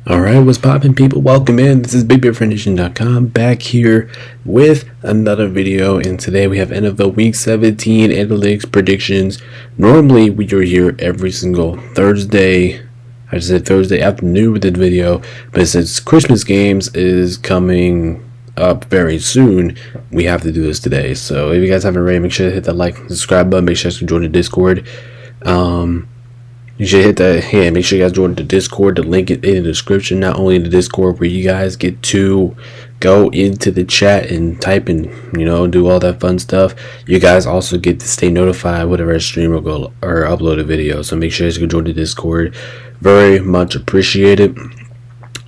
Alright, what's poppin', people? Welcome in. This is BigBearFoundation.com back here with another video, and today we have NFL Week 17 analytics predictions. Normally we are here every single Thursday. I just said Thursday afternoon with this video, but since Christmas games is coming up very soon, we have to do this today. So if you guys haven't already, make sure to hit that like and subscribe button. Make sure to join the Discord. You should hit that. Yeah, make sure you guys join the Discord. The link is in the description. Not only in the Discord where you guys get to go into the chat and type and do all that fun stuff. You guys also get to stay notified whenever I stream or upload a video. So make sure you guys can join the Discord. Very much appreciated.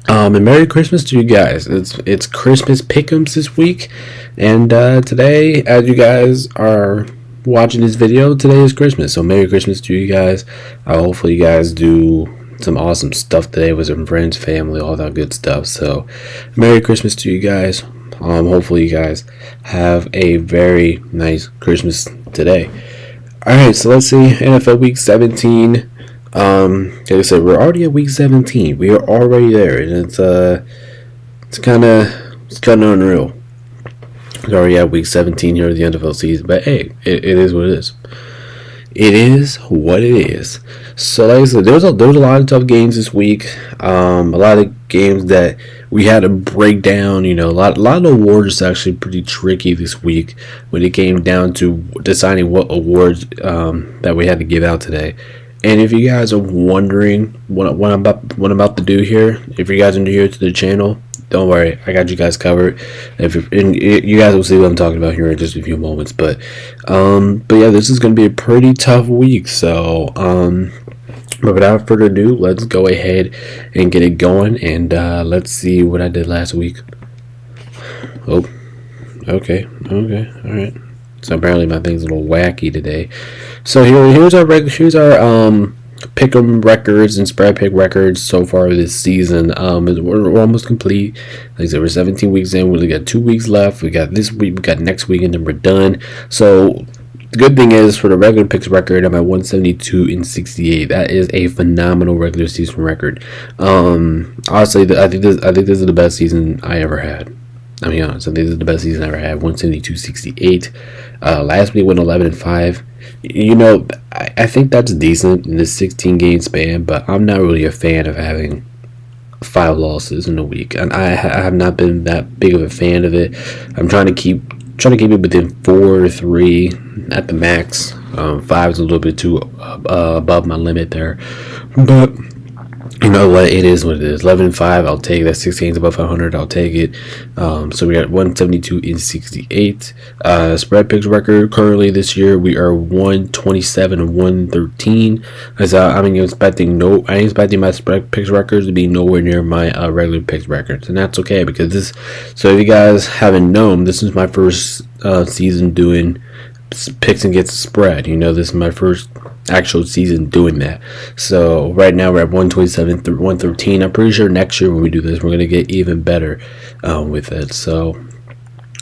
And Merry Christmas to you guys. It's Christmas pick'ems this week, and today, as you guys are watching this video, today is Christmas, so Merry Christmas to you guys. Hopefully you guys do some awesome stuff today with some friends, family, all that good stuff. So Merry Christmas to you guys. Hopefully you guys have a very nice Christmas today. Alright, so let's see NFL Week 17. Like I said, we're already at Week 17. We are already there, and it's kind of unreal. We're already at Week 17 here at the NFL season, but hey, it is what it is. It is what it is. So like I said, there was a lot of tough games this week. A lot of games that we had to break down. A lot of awards are actually pretty tricky this week when it came down to deciding what awards that we had to give out today. And if you guys are wondering what I'm about to do here, if you guys are new here to the channel, don't worry, I got you guys covered. You guys will see what I'm talking about here in just a few moments. But yeah, this is going to be a pretty tough week. So but without further ado, let's go ahead and get it going, and let's see what I did last week. Oh, okay, all right. So apparently my thing's a little wacky today. So here's our pick'em records and spread pick records so far this season. We're almost complete. Like I said, we're 17 weeks in. We only got 2 weeks left. We got this week, we got next week, and then we're done. So the good thing is, for the regular picks record, I'm at 172-68. That is a phenomenal regular season record. Honestly, I think this is the best season I ever had. I mean, honest, I think this is the best season I ever had. 172-68. Last week went 11-5. I think that's decent in this 16 game span, but I'm not really a fan of having 5 losses in a week, and I have not been that big of a fan of it. I'm trying to keep it within 4 or 3 at the max. 5 is a little bit too above my limit there, but you know what? It is what it is. 11-5, I'll take that. 6 games above 500, I'll take it. So we got 172-68. Spread picks record currently this year, we are 127-113. I ain't expecting my spread picks records to be nowhere near my regular picks records, and that's okay, because so if you guys haven't known, this is my first season doing picks and gets spread. This is my first actual season doing that. So right now we're at 127-113. I'm pretty sure next year when we do this, we're gonna get even better with it. So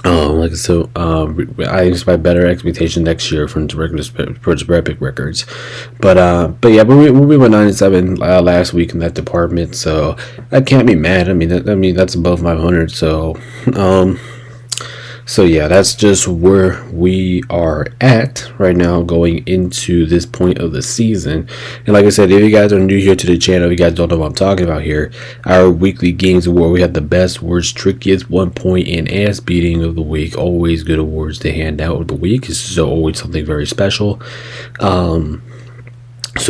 I expect better expectation next year from the regular spread pick records. But yeah, we went 9-7 last week in that department, so I can't be mad. I mean that's above 500. So yeah, that's just where we are at right now going into this point of the season. And like I said, if you guys are new here to the channel, if you guys don't know what I'm talking about here, our weekly games award, we have the best, worst, trickiest, 1 point, and ass beating of the week. Always good awards to hand out of the week. It's always something very special. So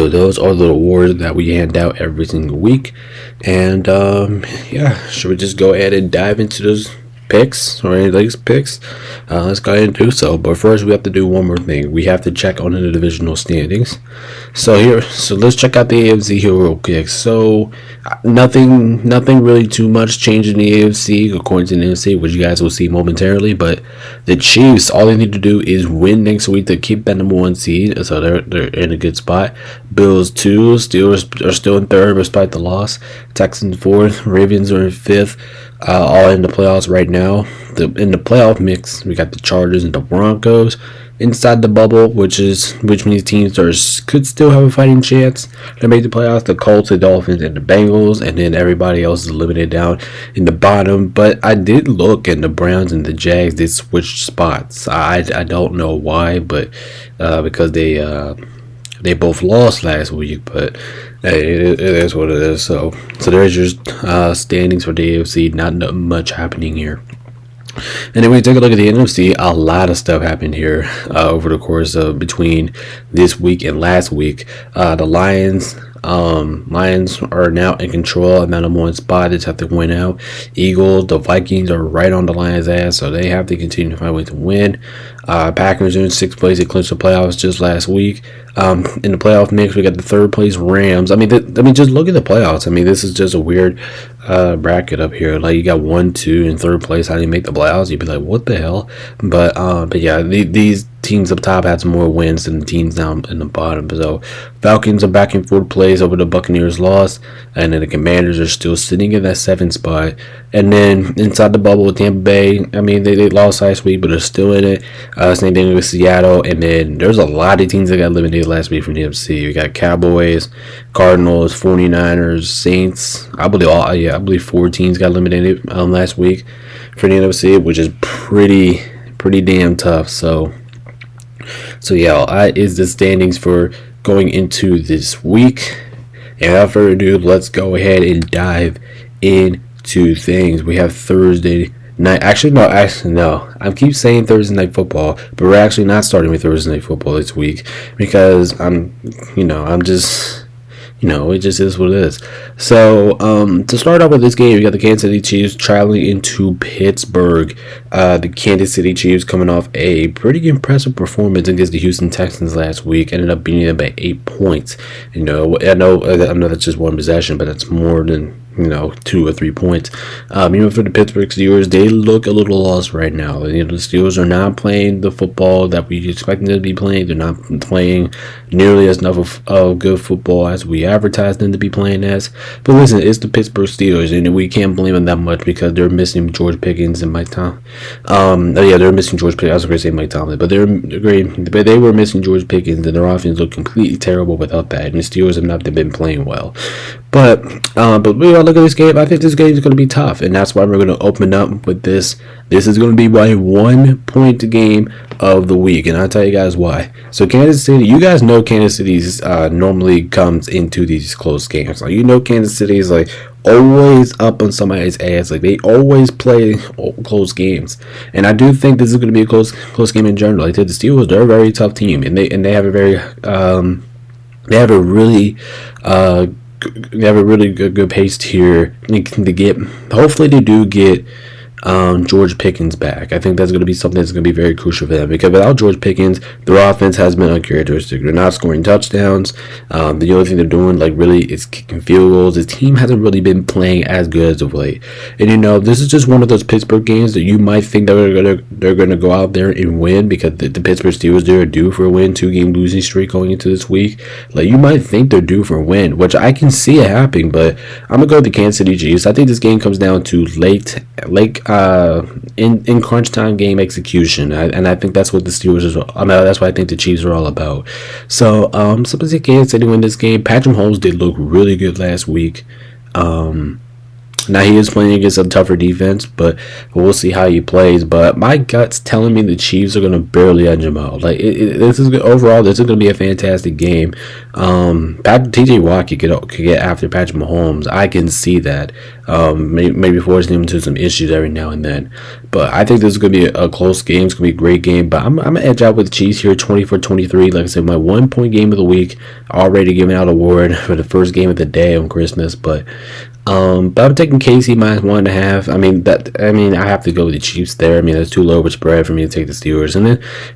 those are the awards that we hand out every single week. And yeah, should we just go ahead and dive into those picks or analytics picks? Let's go ahead and do so. But first, we have to do one more thing. We have to check on the divisional standings. So let's check out the AFC here real quick. So nothing really too much changed in the AFC according to the NFC, which you guys will see momentarily. But the Chiefs, all they need to do is win next week to keep that number 1 seed. So they're in a good spot. Bills 2, Steelers are still in 3rd despite the loss. Texans 4th, Ravens are in 5th. All in the playoffs right now. In the playoff mix, we got the Chargers and the Broncos. inside the bubble, which means teams could still have a fighting chance to make the playoffs. The Colts, the Dolphins, and the Bengals, and then everybody else is eliminated down in the bottom. But I did look, and the Browns and the Jags did switch spots. I don't know why, but because they both lost last week, but hey, it is what it is. So there's your standings for the AFC. Not much happening here. And then we take a look at the NFC. A lot of stuff happened here over the course of between this week and last week. The Lions are now in control of the number one spot. They just have to win out. Eagles, the Vikings are right on the Lions' ass, so they have to continue to find a way to win. Packers are in sixth place. They clinched the playoffs just last week. In the playoff mix, we got the third place Rams. I mean, just look at the playoffs. I mean, this is just a weird bracket up here. Like, you got 1, 2, and third place. How do you make the playoffs? You'd be like, what the hell? But yeah, these teams up top had some more wins than the teams down in the bottom. So Falcons are back in fourth place over the Buccaneers lost, and then the Commanders are still sitting in that seventh spot. And then inside the bubble with Tampa Bay, I mean, they lost last week, but they're still in it. Same thing with Seattle. And then there's a lot of teams that got eliminated last week from the NFC. We got Cowboys, Cardinals, 49ers, Saints. I believe 4 teams got eliminated last week for the NFC, which is pretty damn tough. So yeah, is the standings for going into this week. And without further ado, let's go ahead and dive into things. We have Thursday night. Actually, no. I keep saying Thursday night football, but we're actually not starting with Thursday night football this week because it just is what it is. So, to start off with this game, we got the Kansas City Chiefs traveling into Pittsburgh. The Kansas City Chiefs coming off a pretty impressive performance against the Houston Texans last week. Ended up beating them by 8 points. I know that's just one possession, but that's more than 2 or 3 points. Even for the Pittsburgh Steelers, they look a little lost right now. The Steelers are not playing the football that we expect them to be playing. They're not playing nearly as enough of good football as we advertised them to be playing as. But listen, it's the Pittsburgh Steelers, and we can't blame them that much because they're missing George Pickens and Mike Tomlin. They're missing George Pickens. I was going to say Mike Tomlin, but they were missing George Pickens, and their offense looked completely terrible without that. And the Steelers have not been playing well. But we look at this game. I think this game is going to be tough, and that's why we're going to open up with this. This is going to be my 1 point game of the week, and I'll tell you guys why. So Kansas City, you guys know Kansas City's normally comes into these close games. Like, Kansas City is like always up on somebody's ass. Like, they always play close games, and I do think this is going to be a close game in general. Like, the Steelers, they're a very tough team, and they have a very good pace here to get. Hopefully, they do get George Pickens back. I think that's going to be something that's going to be very crucial for them because without George Pickens, their offense has been uncharacteristic. They're not scoring touchdowns. The only thing they're doing, really, is kicking field goals. The team hasn't really been playing as good as of late. And this is just one of those Pittsburgh games that you might think that they're gonna go out there and win because the Pittsburgh Steelers, they're due for a win, 2-game losing streak going into this week. Like, you might think they're due for a win, which I can see it happening. But I'm gonna go with the Kansas City Chiefs. I think this game comes down to late in crunch time game execution, and I think that's what the Steelers is. That's what I think the Chiefs are all about. So, somebody Kansas City win this game. Patrick Mahomes did look really good last week. Now he is playing against a tougher defense, but we'll see how he plays. But my gut's telling me the Chiefs are going to barely edge him out. This is overall, this is going to be a fantastic game. TJ Watt could get after Patrick Mahomes. I can see that. Maybe forcing him into some issues every now and then. But I think this is going to be a close game. It's going to be a great game. But I'm going to edge out with the Chiefs here, 24-23. Like I said, my 1 point game of the week. Already giving out award for the first game of the day on Christmas. But I'm taking KC minus 1.5. I have to go with the Chiefs there. That's too low of a spread for me to take the Steelers, and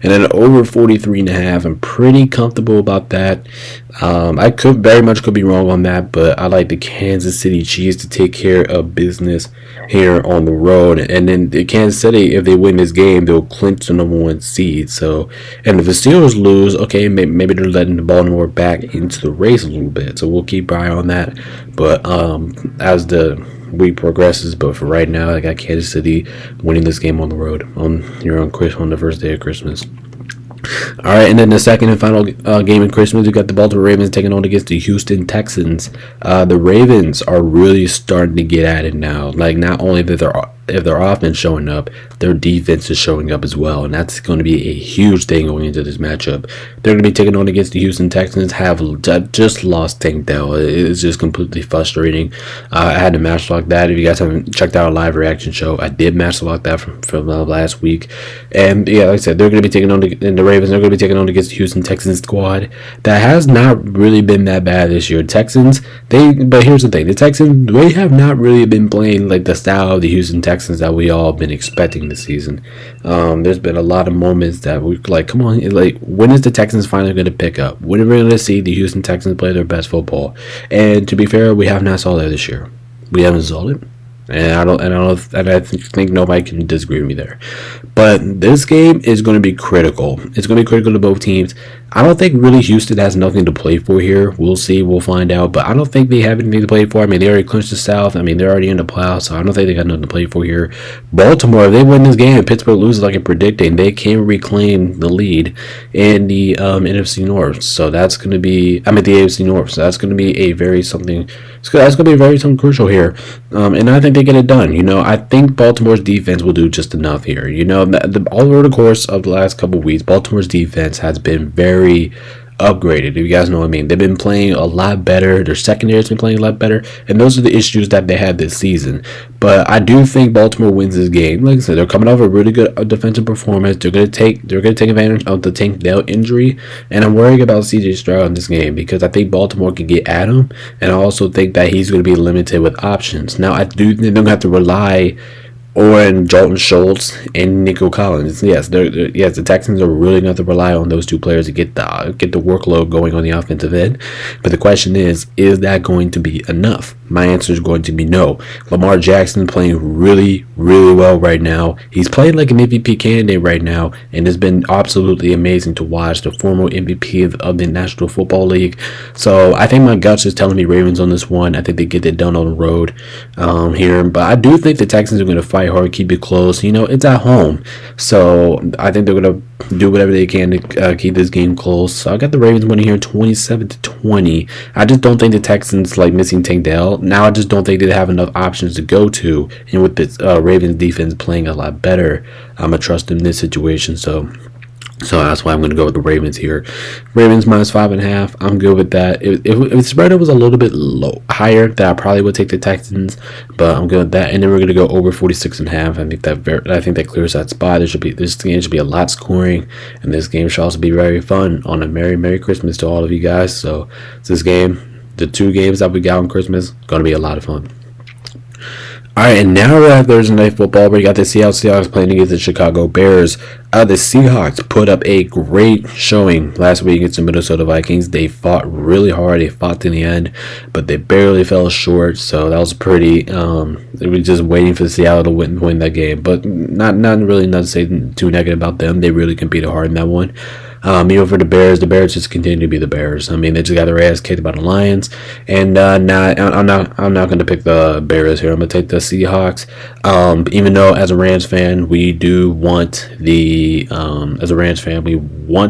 then over 43.5. I'm pretty comfortable about that. I could be wrong on that, but I like the Kansas City Chiefs to take care of business here on the road. And then the Kansas City, if they win this game, they'll clinch the number 1 seed. So, and if the Steelers lose, okay, maybe they're letting the Baltimore back into the race a little bit. So we'll keep our eye on that. But as the week progresses, but for right now, I got Kansas City winning this game on the road on the first day of Christmas. All right, and then the second and final game in Christmas, we got the Baltimore Ravens taking on against the Houston Texans. The Ravens are really starting to get at it now. Like, not only that if their offense showing up, their defense is showing up as well, and that's going to be a huge thing going into this matchup. They're going to be taking on against the Houston Texans. Have just lost Tank Dell. It's just completely frustrating. I had to match lock that. If you guys haven't checked out a live reaction show, I did match lock that from last week. And yeah, like I said, they're going to be taking on the Ravens. They're going to be taking on against the Houston Texans squad that has not really been that bad this year. Texans, but here's the thing: the Texans, they have not really been playing like the style of the Houston Texans that we all been expecting this season. There's been a lot of moments that we like, come on, like, when is the Texans finally going to pick up? When are we going to see the Houston Texans play their best football? And to be fair, we have not saw that this year. We haven't saw it. And I think nobody can disagree with me there. But this game is going to be critical. It's going to be critical to both teams. I don't think really Houston has nothing to play for here. We'll see. We'll find out. But I don't think they have anything to play for. I mean, they already clinched the South. I mean, they're already in the playoffs. So I don't think they got nothing to play for here. Baltimore, if they win this game and Pittsburgh loses like I'm predicting, they can reclaim the lead in the NFC North. So that's going to be, the AFC North. So that's going to be a very something. That's going to be very something crucial here. And I think they get it done. You know, I think Baltimore's defense will do just enough here. You know, all over the course of the last couple of weeks, Baltimore's defense has been very upgraded, if you guys know what I mean. They've been playing a lot better. Their secondary has been playing a lot better, and those are the issues that they had this season. But I do think Baltimore wins this game. Like I said, they're coming off a really good defensive performance. They're gonna take advantage of the Tank Dell injury, and I'm worried about CJ Stroud in this game because I think Baltimore can get at him, and I also think that he's going to be limited with options. Now, I do think they're going to have to rely on Dalton Schultz and Nico Collins. Yes, the Texans are really going to have to rely on those two players to get the workload going on the offensive end. But the question is that going to be enough? My answer is going to be no. Lamar Jackson playing really, really well right now. He's playing like an MVP candidate right now, and it's been absolutely amazing to watch, the former MVP of the National Football League. So I think my guts is telling me Ravens on this one. I think they get it done on the road here. But I do think the Texans are going to fight hard, keep it close. You know, it's at home. So I think they're going to do whatever they can to keep this game close. So I got the Ravens winning here 27-20. I just don't think the Texans, like, missing Tank Dell. Now I just don't think they have enough options to go to. And with the Ravens defense playing a lot better, I'm going to trust in this situation. So that's why I'm going to go with the Ravens here. Ravens minus 5.5. I'm good with that. If the spread was a little bit higher, that I probably would take the Texans, but I'm good with that. And then we're going to go over 46.5. I think that clears that spot. This game should be a lot scoring, and this game should also be very fun on a Merry Christmas to all of you guys. So this game, the two games that we got on Christmas, going to be a lot of fun. All right, and now we're at Thursday Night Football. We got the Seattle Seahawks playing against the Chicago Bears. The Seahawks put up a great showing last week against the Minnesota Vikings. They fought really hard. They fought to the end, but they barely fell short. So that was pretty. They were just waiting for Seattle to win that game, but not to say too negative about them. They really competed hard in that one. Even for the Bears just continue to be the Bears. I mean, they just got their ass kicked by the Lions, and I'm not going to pick the Bears here. I'm going to take the Seahawks. Even though as a Rams fan, we want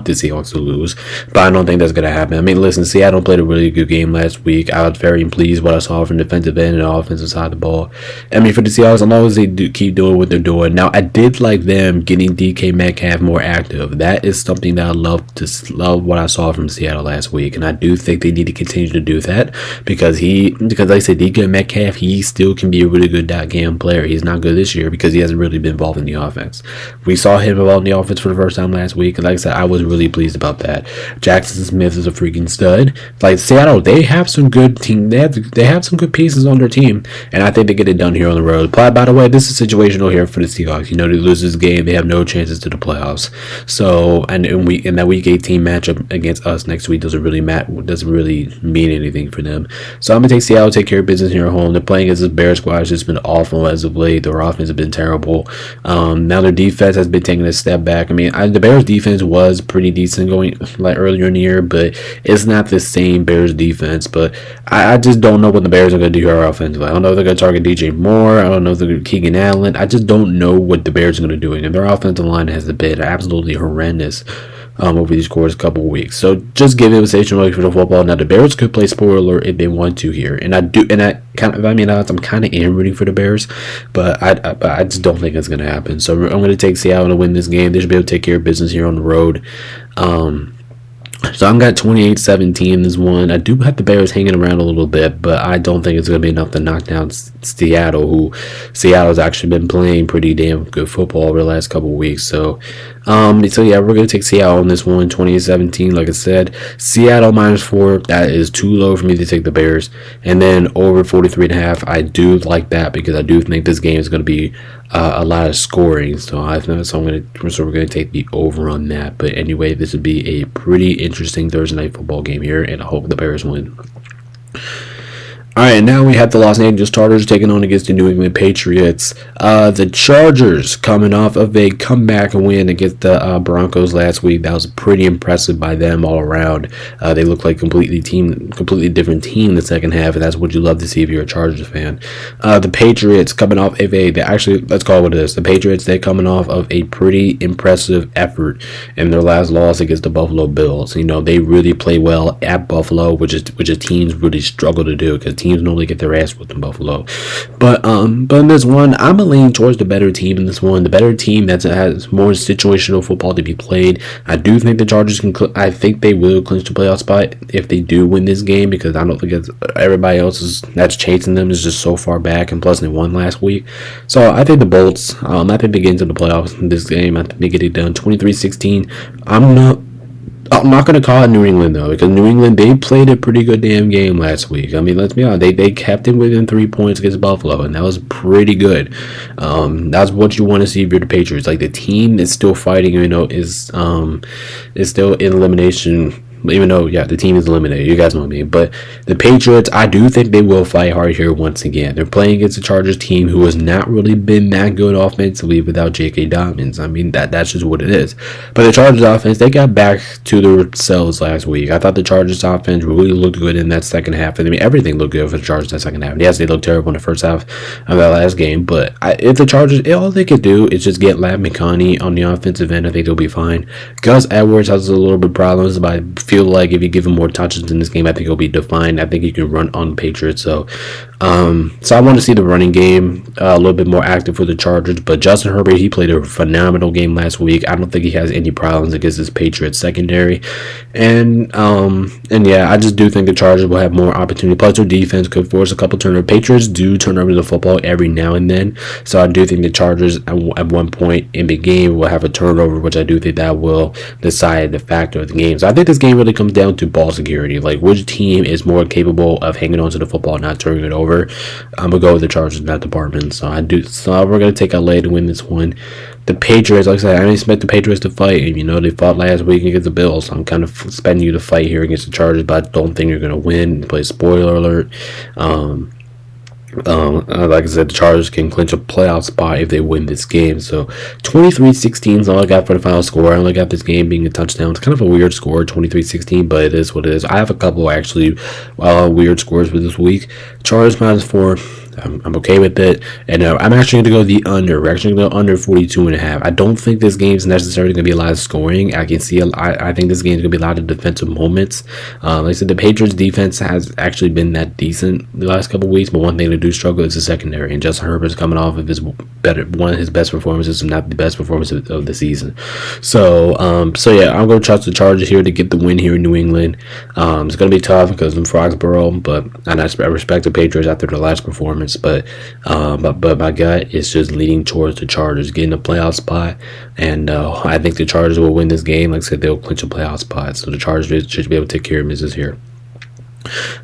the Seahawks to lose, but I don't think that's going to happen. I mean, listen, Seattle played a really good game last week. I was very pleased with what I saw from the defensive end and the offensive side of the ball. I mean, for the Seahawks, as long as they keep doing what they're doing. Now, I did like them getting DK Metcalf more active. That is something that I love what I saw from Seattle last week, and I do think they need to continue to do that because like I said, DK Metcalf, he still can be a really good game player. He's not good this year because he hasn't really been involved in the offense. We saw him involved in the offense for the first time last week, and like I said, I was really pleased about that. Jackson Smith is a freaking stud. Like Seattle, they have some good team. They have some good pieces on their team, and I think they get it done here on the road. By the way, this is situational here for the Seahawks. You know, they lose this game, they have no chances to the playoffs. So, and in that Week 18 matchup against us next week doesn't really mean anything for them. So I'm gonna take Seattle, take care of business here at home. They're playing against this Bears squad. It's just been awful as of late. Their offense has been terrible. Now their defense has been taking a step back. I mean, the Bears defense was pretty decent going like earlier in the year, but it's not the same Bears defense. But I just don't know what the Bears are gonna do here offensively. I don't know if they're gonna target DJ Moore. I don't know if they're gonna Keegan Allen. I just don't know what the Bears are gonna do. And their offensive line has been absolutely horrendous over these course couple of weeks. So just give it a station for the football. Now the Bears could play spoiler alert if they want to here, and I'm kind of rooting for the Bears, but I just don't think it's gonna happen. So I'm gonna take Seattle to win this game. They should be able to take care of business here on the road. So I've got 28-17 this one. I do have the Bears hanging around a little bit, but I don't think it's going to be enough to knock down Seattle, Seattle's actually been playing pretty damn good football over the last couple of weeks. So yeah, we're going to take Seattle on this one, 28-17. Like I said, Seattle -4, that is too low for me to take the Bears. And then over 43.5, I do like that because I do think this game is going to be a lot of scoring. So we're going to take the over on that. But anyway, this would be a pretty interesting Thursday night football game here, and I hope the Bears win. All right, now we have the Los Angeles Chargers taking on against the New England Patriots. The Chargers coming off of a comeback win against the Broncos last week. That was pretty impressive by them all around. They look like completely different team in the second half, and that's what you love to see if you're a Chargers fan. The Patriots coming off of let's call it what it is. The Patriots, they're coming off of a pretty impressive effort in their last loss against the Buffalo Bills. You know, they really play well at Buffalo, which is teams really struggle to do because teams normally get their ass whipped in Buffalo. But in this one, I'm going to lean towards the better team in this one. The better team that has more situational football to be played. I do think the Chargers I think they will clinch the playoff spot if they do win this game, because I don't think everybody else that's chasing them is just so far back, and plus they won last week. So I think the Bolts, I think they get into the playoffs in this game. I think they get it done 23-16. I'm not going to call it New England, though, because New England, they played a pretty good damn game last week. I mean, let's be honest. They kept it within 3 points against Buffalo, and that was pretty good. That's what you want to see if you're the Patriots. Like, the team is still fighting, is still in elimination. Even though, yeah, the team is eliminated. You guys know me. But the Patriots, I do think they will fight hard here once again. They're playing against the Chargers team who has not really been that good offensively without J.K. Dobbins. I mean, that's just what it is. But the Chargers offense, they got back to themselves last week. I thought the Chargers offense really looked good in that second half. I mean, everything looked good for the Chargers in that second half. Yes, they looked terrible in the first half of that last game. But if the Chargers, all they could do is just get Lat McConkey on the offensive end, I think they'll be fine. Gus Edwards has a little bit of problems, but I feel like if you give him more touches in this game, I think he'll be defined. I think he can run on the Patriots. So I want to see the running game a little bit more active for the Chargers. But Justin Herbert, he played a phenomenal game last week. I don't think he has any problems against this Patriots secondary. And yeah, I just do think the Chargers will have more opportunity. Plus, their defense could force a couple turnovers. Patriots do turn over the football every now and then. So I do think the Chargers at one point in the game will have a turnover, which I do think that will decide the factor of the game. So I think this game really comes down to ball security. Like, which team is more capable of hanging on to the football and not turning it over? I'm gonna go with the Chargers in that department. So we're gonna take LA to win this one. The Patriots, like I said, I didn't expect the Patriots to fight. They fought last week against the Bills. So I'm kind of expecting you to fight here against the Chargers, but I don't think you're gonna win. Play spoiler alert. Like I said, the Chargers can clinch a playoff spot if they win this game. So 23-16 is all I got for the final score. I only got this game being a touchdown. It's kind of a weird score, 23-16, but it is what it is. I have a couple actually weird scores for this week. Chargers -4. I'm okay with it, and I'm actually going to go the under. We're actually going to go under 42.5. I don't think this game is necessarily going to be a lot of scoring. I think this game is going to be a lot of defensive moments. Like I said, the Patriots defense has actually been that decent the last couple of weeks, but one thing they do struggle is the secondary, and Justin Herbert is coming off of one of his best performances, if not the best performance of the season. So yeah, I'm going to trust the Chargers here to get the win here in New England. It's going to be tough because I'm Foxborough, and I respect the Patriots after their last performance. But my gut is just leaning towards the Chargers getting a playoff spot, and I think the Chargers will win this game. Like I said, they'll clinch a playoff spot, so the Chargers should be able to take care of business here.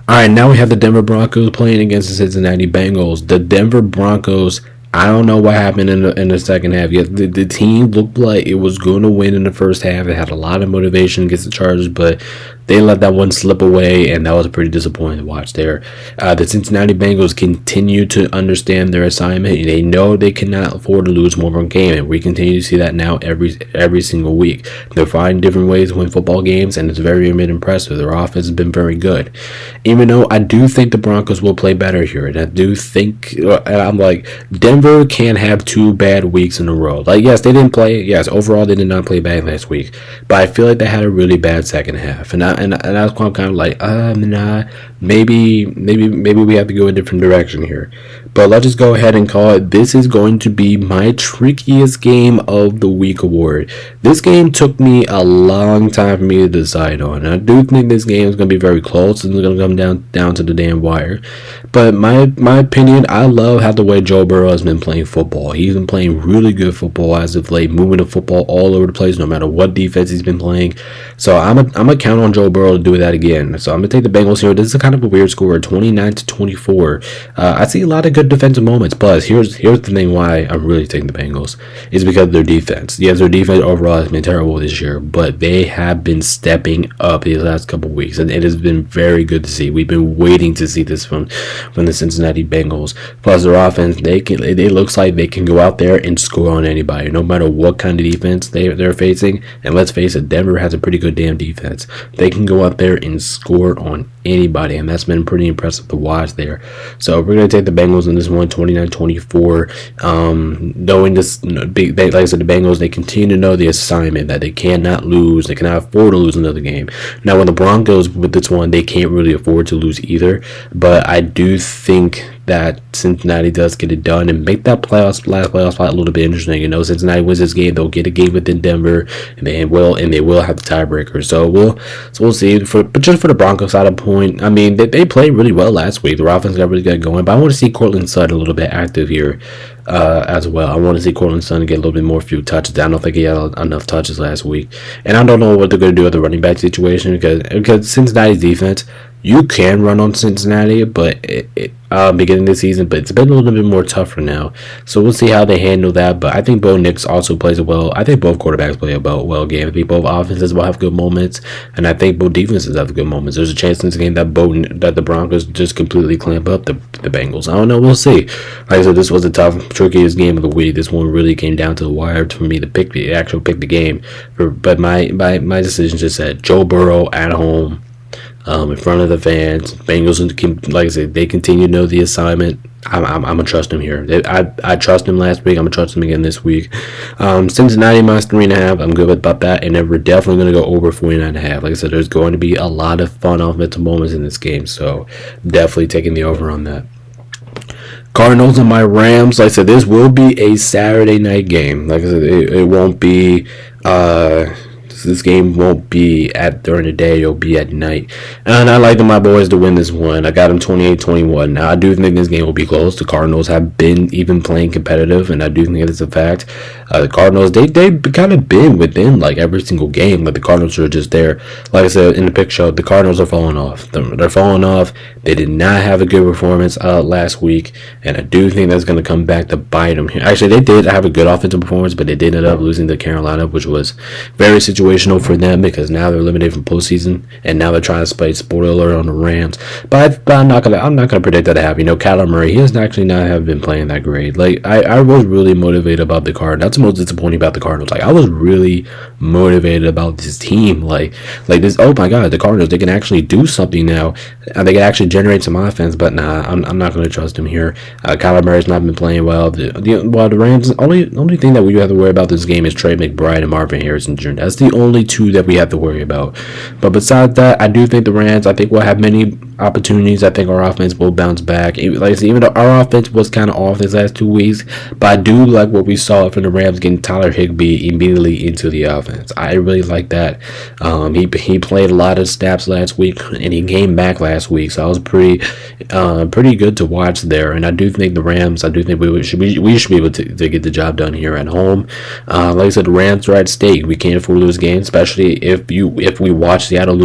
All right, now we have the Denver Broncos playing against the Cincinnati Bengals. The Denver Broncos, I don't know what happened in the second half yet. The team looked like it was going to win in the first half. It had a lot of motivation against the Chargers, but They let that one slip away, and that was pretty disappointing to watch there. The Cincinnati Bengals continue to understand their assignment. They know they cannot afford to lose more of a game, and we continue to see that now every single week. They're finding different ways to win football games, and it's very impressive. Their offense has been very good. Even though I do think the Broncos will play better here, and I do think, and I'm like, Denver can't have 2 bad weeks in a row. Like, yes, they didn't play. Yes, overall they did not play bad last week, but I feel like they had a really bad second half, and that's why I'm kind of like, nah, maybe we have to go a different direction here. But let's just go ahead and call it. This is going to be my trickiest game of the week award. This game took me a long time for me to decide on. I do think this game is going to be very close, and it's going to come down to the damn wire. But my opinion, I love how the way Joe Burrow has been playing football. He's been playing really good football as of late, moving the football all over the place, no matter what defense he's been playing. So I'm gonna count on Joe Burrow to do that again. So I'm gonna take the Bengals here. This is kind of a weird score, 29-24. I see a lot of good defensive moments. Plus, here's the thing why I'm really taking the Bengals is because of their defense. Yes, their defense overall has been terrible this year, but they have been stepping up these last couple of weeks, and it has been very good to see. We've been waiting to see this from the Cincinnati Bengals. Plus, their offense, it looks like they can go out there and score on anybody, no matter what kind of defense they're facing. And let's face it, Denver has a pretty good damn defense. They can go out there and score on anybody, and that's been pretty impressive to watch there. So we're going to take the Bengals in this one, 29-24. Knowing this, like I said, the Bengals, they continue to know the assignment that they cannot lose. They cannot afford to lose another game. Now, with the Broncos, with this one, they can't really afford to lose either. But I do think that Cincinnati does get it done and make that last playoff spot a little bit interesting. You know, Cincinnati wins this game, they'll get a game within Denver, and they will have the tiebreaker. So we'll see. But just for the Broncos side of the point, I mean, they played really well last week. Their offense got really good going, but I want to see Cortland Sutton a little bit active here as well. I want to see Cortland Sutton get a little bit more few touches. I don't think he had enough touches last week, and I don't know what they're going to do with the running back situation because Cincinnati's defense. You can run on Cincinnati, but beginning of the season, but it's been a little bit more tougher now. So we'll see how they handle that. But I think Bo Nix also plays it well. I think both quarterbacks play a well game. I think both offenses will have good moments, and I think both defenses have good moments. There's a chance in this game that the Broncos just completely clamp up the Bengals. I don't know. We'll see. Like I said, this was the trickiest game of the week. This one really came down to the wire for me to pick the game. But my decision just said Joe Burrow at home. In front of the fans, Bengals, like I said, they continue to know the assignment. I'm gonna trust him here. I trust him last week. I'm gonna trust him again this week. Cincinnati minus 3.5. I'm good about that, and then we're definitely gonna go over 49.5. Like I said, there's going to be a lot of fun offensive moments in this game, so definitely taking the over on that. Cardinals and my Rams. Like I said, this will be a Saturday night game. Like I said, it won't be. This game won't be during the day, it'll be at night. And I like my boys to win this one. I got them 28-21. Now, I do think this game will be close. The Cardinals have been even playing competitive, and I do think it's a fact. The Cardinals, they've kind of been within, like, every single game, but the Cardinals are just there. Like I said in the pick show, the Cardinals are falling off. They're falling off. They did not have a good performance last week, and I do think that's going to come back to bite them here. Actually, they did have a good offensive performance, but they did end up losing to Carolina, which was very situational for them because now they're eliminated from postseason, and now they're trying to play spoiler alert on the Rams. But I'm not gonna predict that to happen. You know, Kyler Murray, he has actually not have been playing that great. Like I was really motivated about the Cardinals. That's the most disappointing about the Cardinals. Like I was really motivated about this team. Like this. Oh my God, the Cardinals, they can actually do something now. They can actually generate some offense. But nah, I'm not gonna trust him here. Kyler Murray's not been playing well. The Rams. Only thing that we have to worry about this game is Trey McBride and Marvin Harrison Jr. That's the only two that we have to worry about. But besides that, I do think the Rams, I think we'll have many opportunities. I think our offense will bounce back. Like I said, even though our offense was kind of off these last 2 weeks, but I do like what we saw from the Rams getting Tyler Higbee immediately into the offense. I really like that. He played a lot of snaps last week, and he came back last week, so I was pretty good to watch there. And I do think the Rams, we should be able to get the job done here at home. Like I said, the Rams are at stake. We can't afford to lose games, especially if we watch Seattle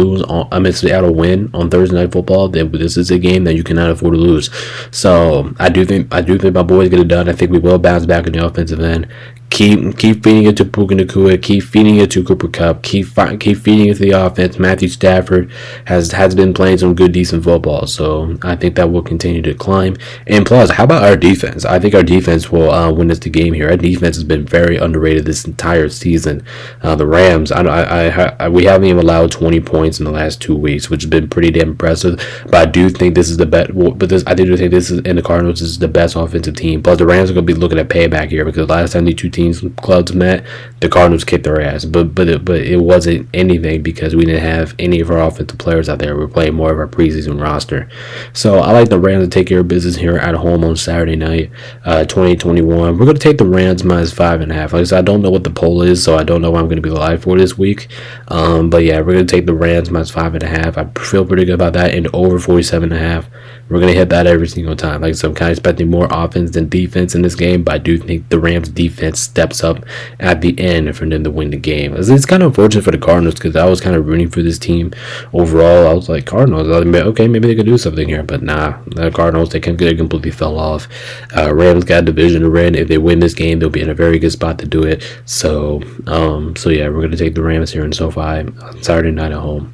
Seattle win on Thursday Night Football. Then this is a game that you cannot afford to lose. So I do think my boys get it done. I think we will bounce back in the offensive end. Keep feeding it to Puka Nacua. Keep feeding it to Cooper Kupp. Keep feeding it to the offense. Matthew Stafford has been playing some good, decent football. So I think that will continue to climb. And plus, how about our defense? I think our defense will win us the game here. Our defense has been very underrated this entire season. The Rams, we haven't even allowed 20 points in the last 2 weeks, which has been pretty damn impressive. But I do think this is the best. I do think this is, in the Cardinals, is the best offensive team. Plus, the Rams are going to be looking at payback here because last time these two clubs met, the Cardinals kicked their ass, but it wasn't anything because we didn't have any of our offensive players out there. We were playing more of our preseason roster. So I like the Rams to take care of business here at home on Saturday night, 2021. We're going to take the Rams minus 5.5. Like I said, I don't know what the poll is, so I don't know what I'm going to be live for this week. But yeah, we're going to take the Rams minus 5.5. I feel pretty good about that, and over 47.5. We're going to hit that every single time. Like, so I'm kind of expecting more offense than defense in this game, but I do think the Rams defense steps up at the end for them to win the game. It's kind of unfortunate for the Cardinals because I was kind of rooting for this team overall. I was like, Cardinals, okay, maybe they could do something here, but nah, the Cardinals, they completely fell off. Rams got a division to win. If they win this game, they'll be in a very good spot to do it. So yeah, we're going to take the Rams here in SoFi on Saturday night at home.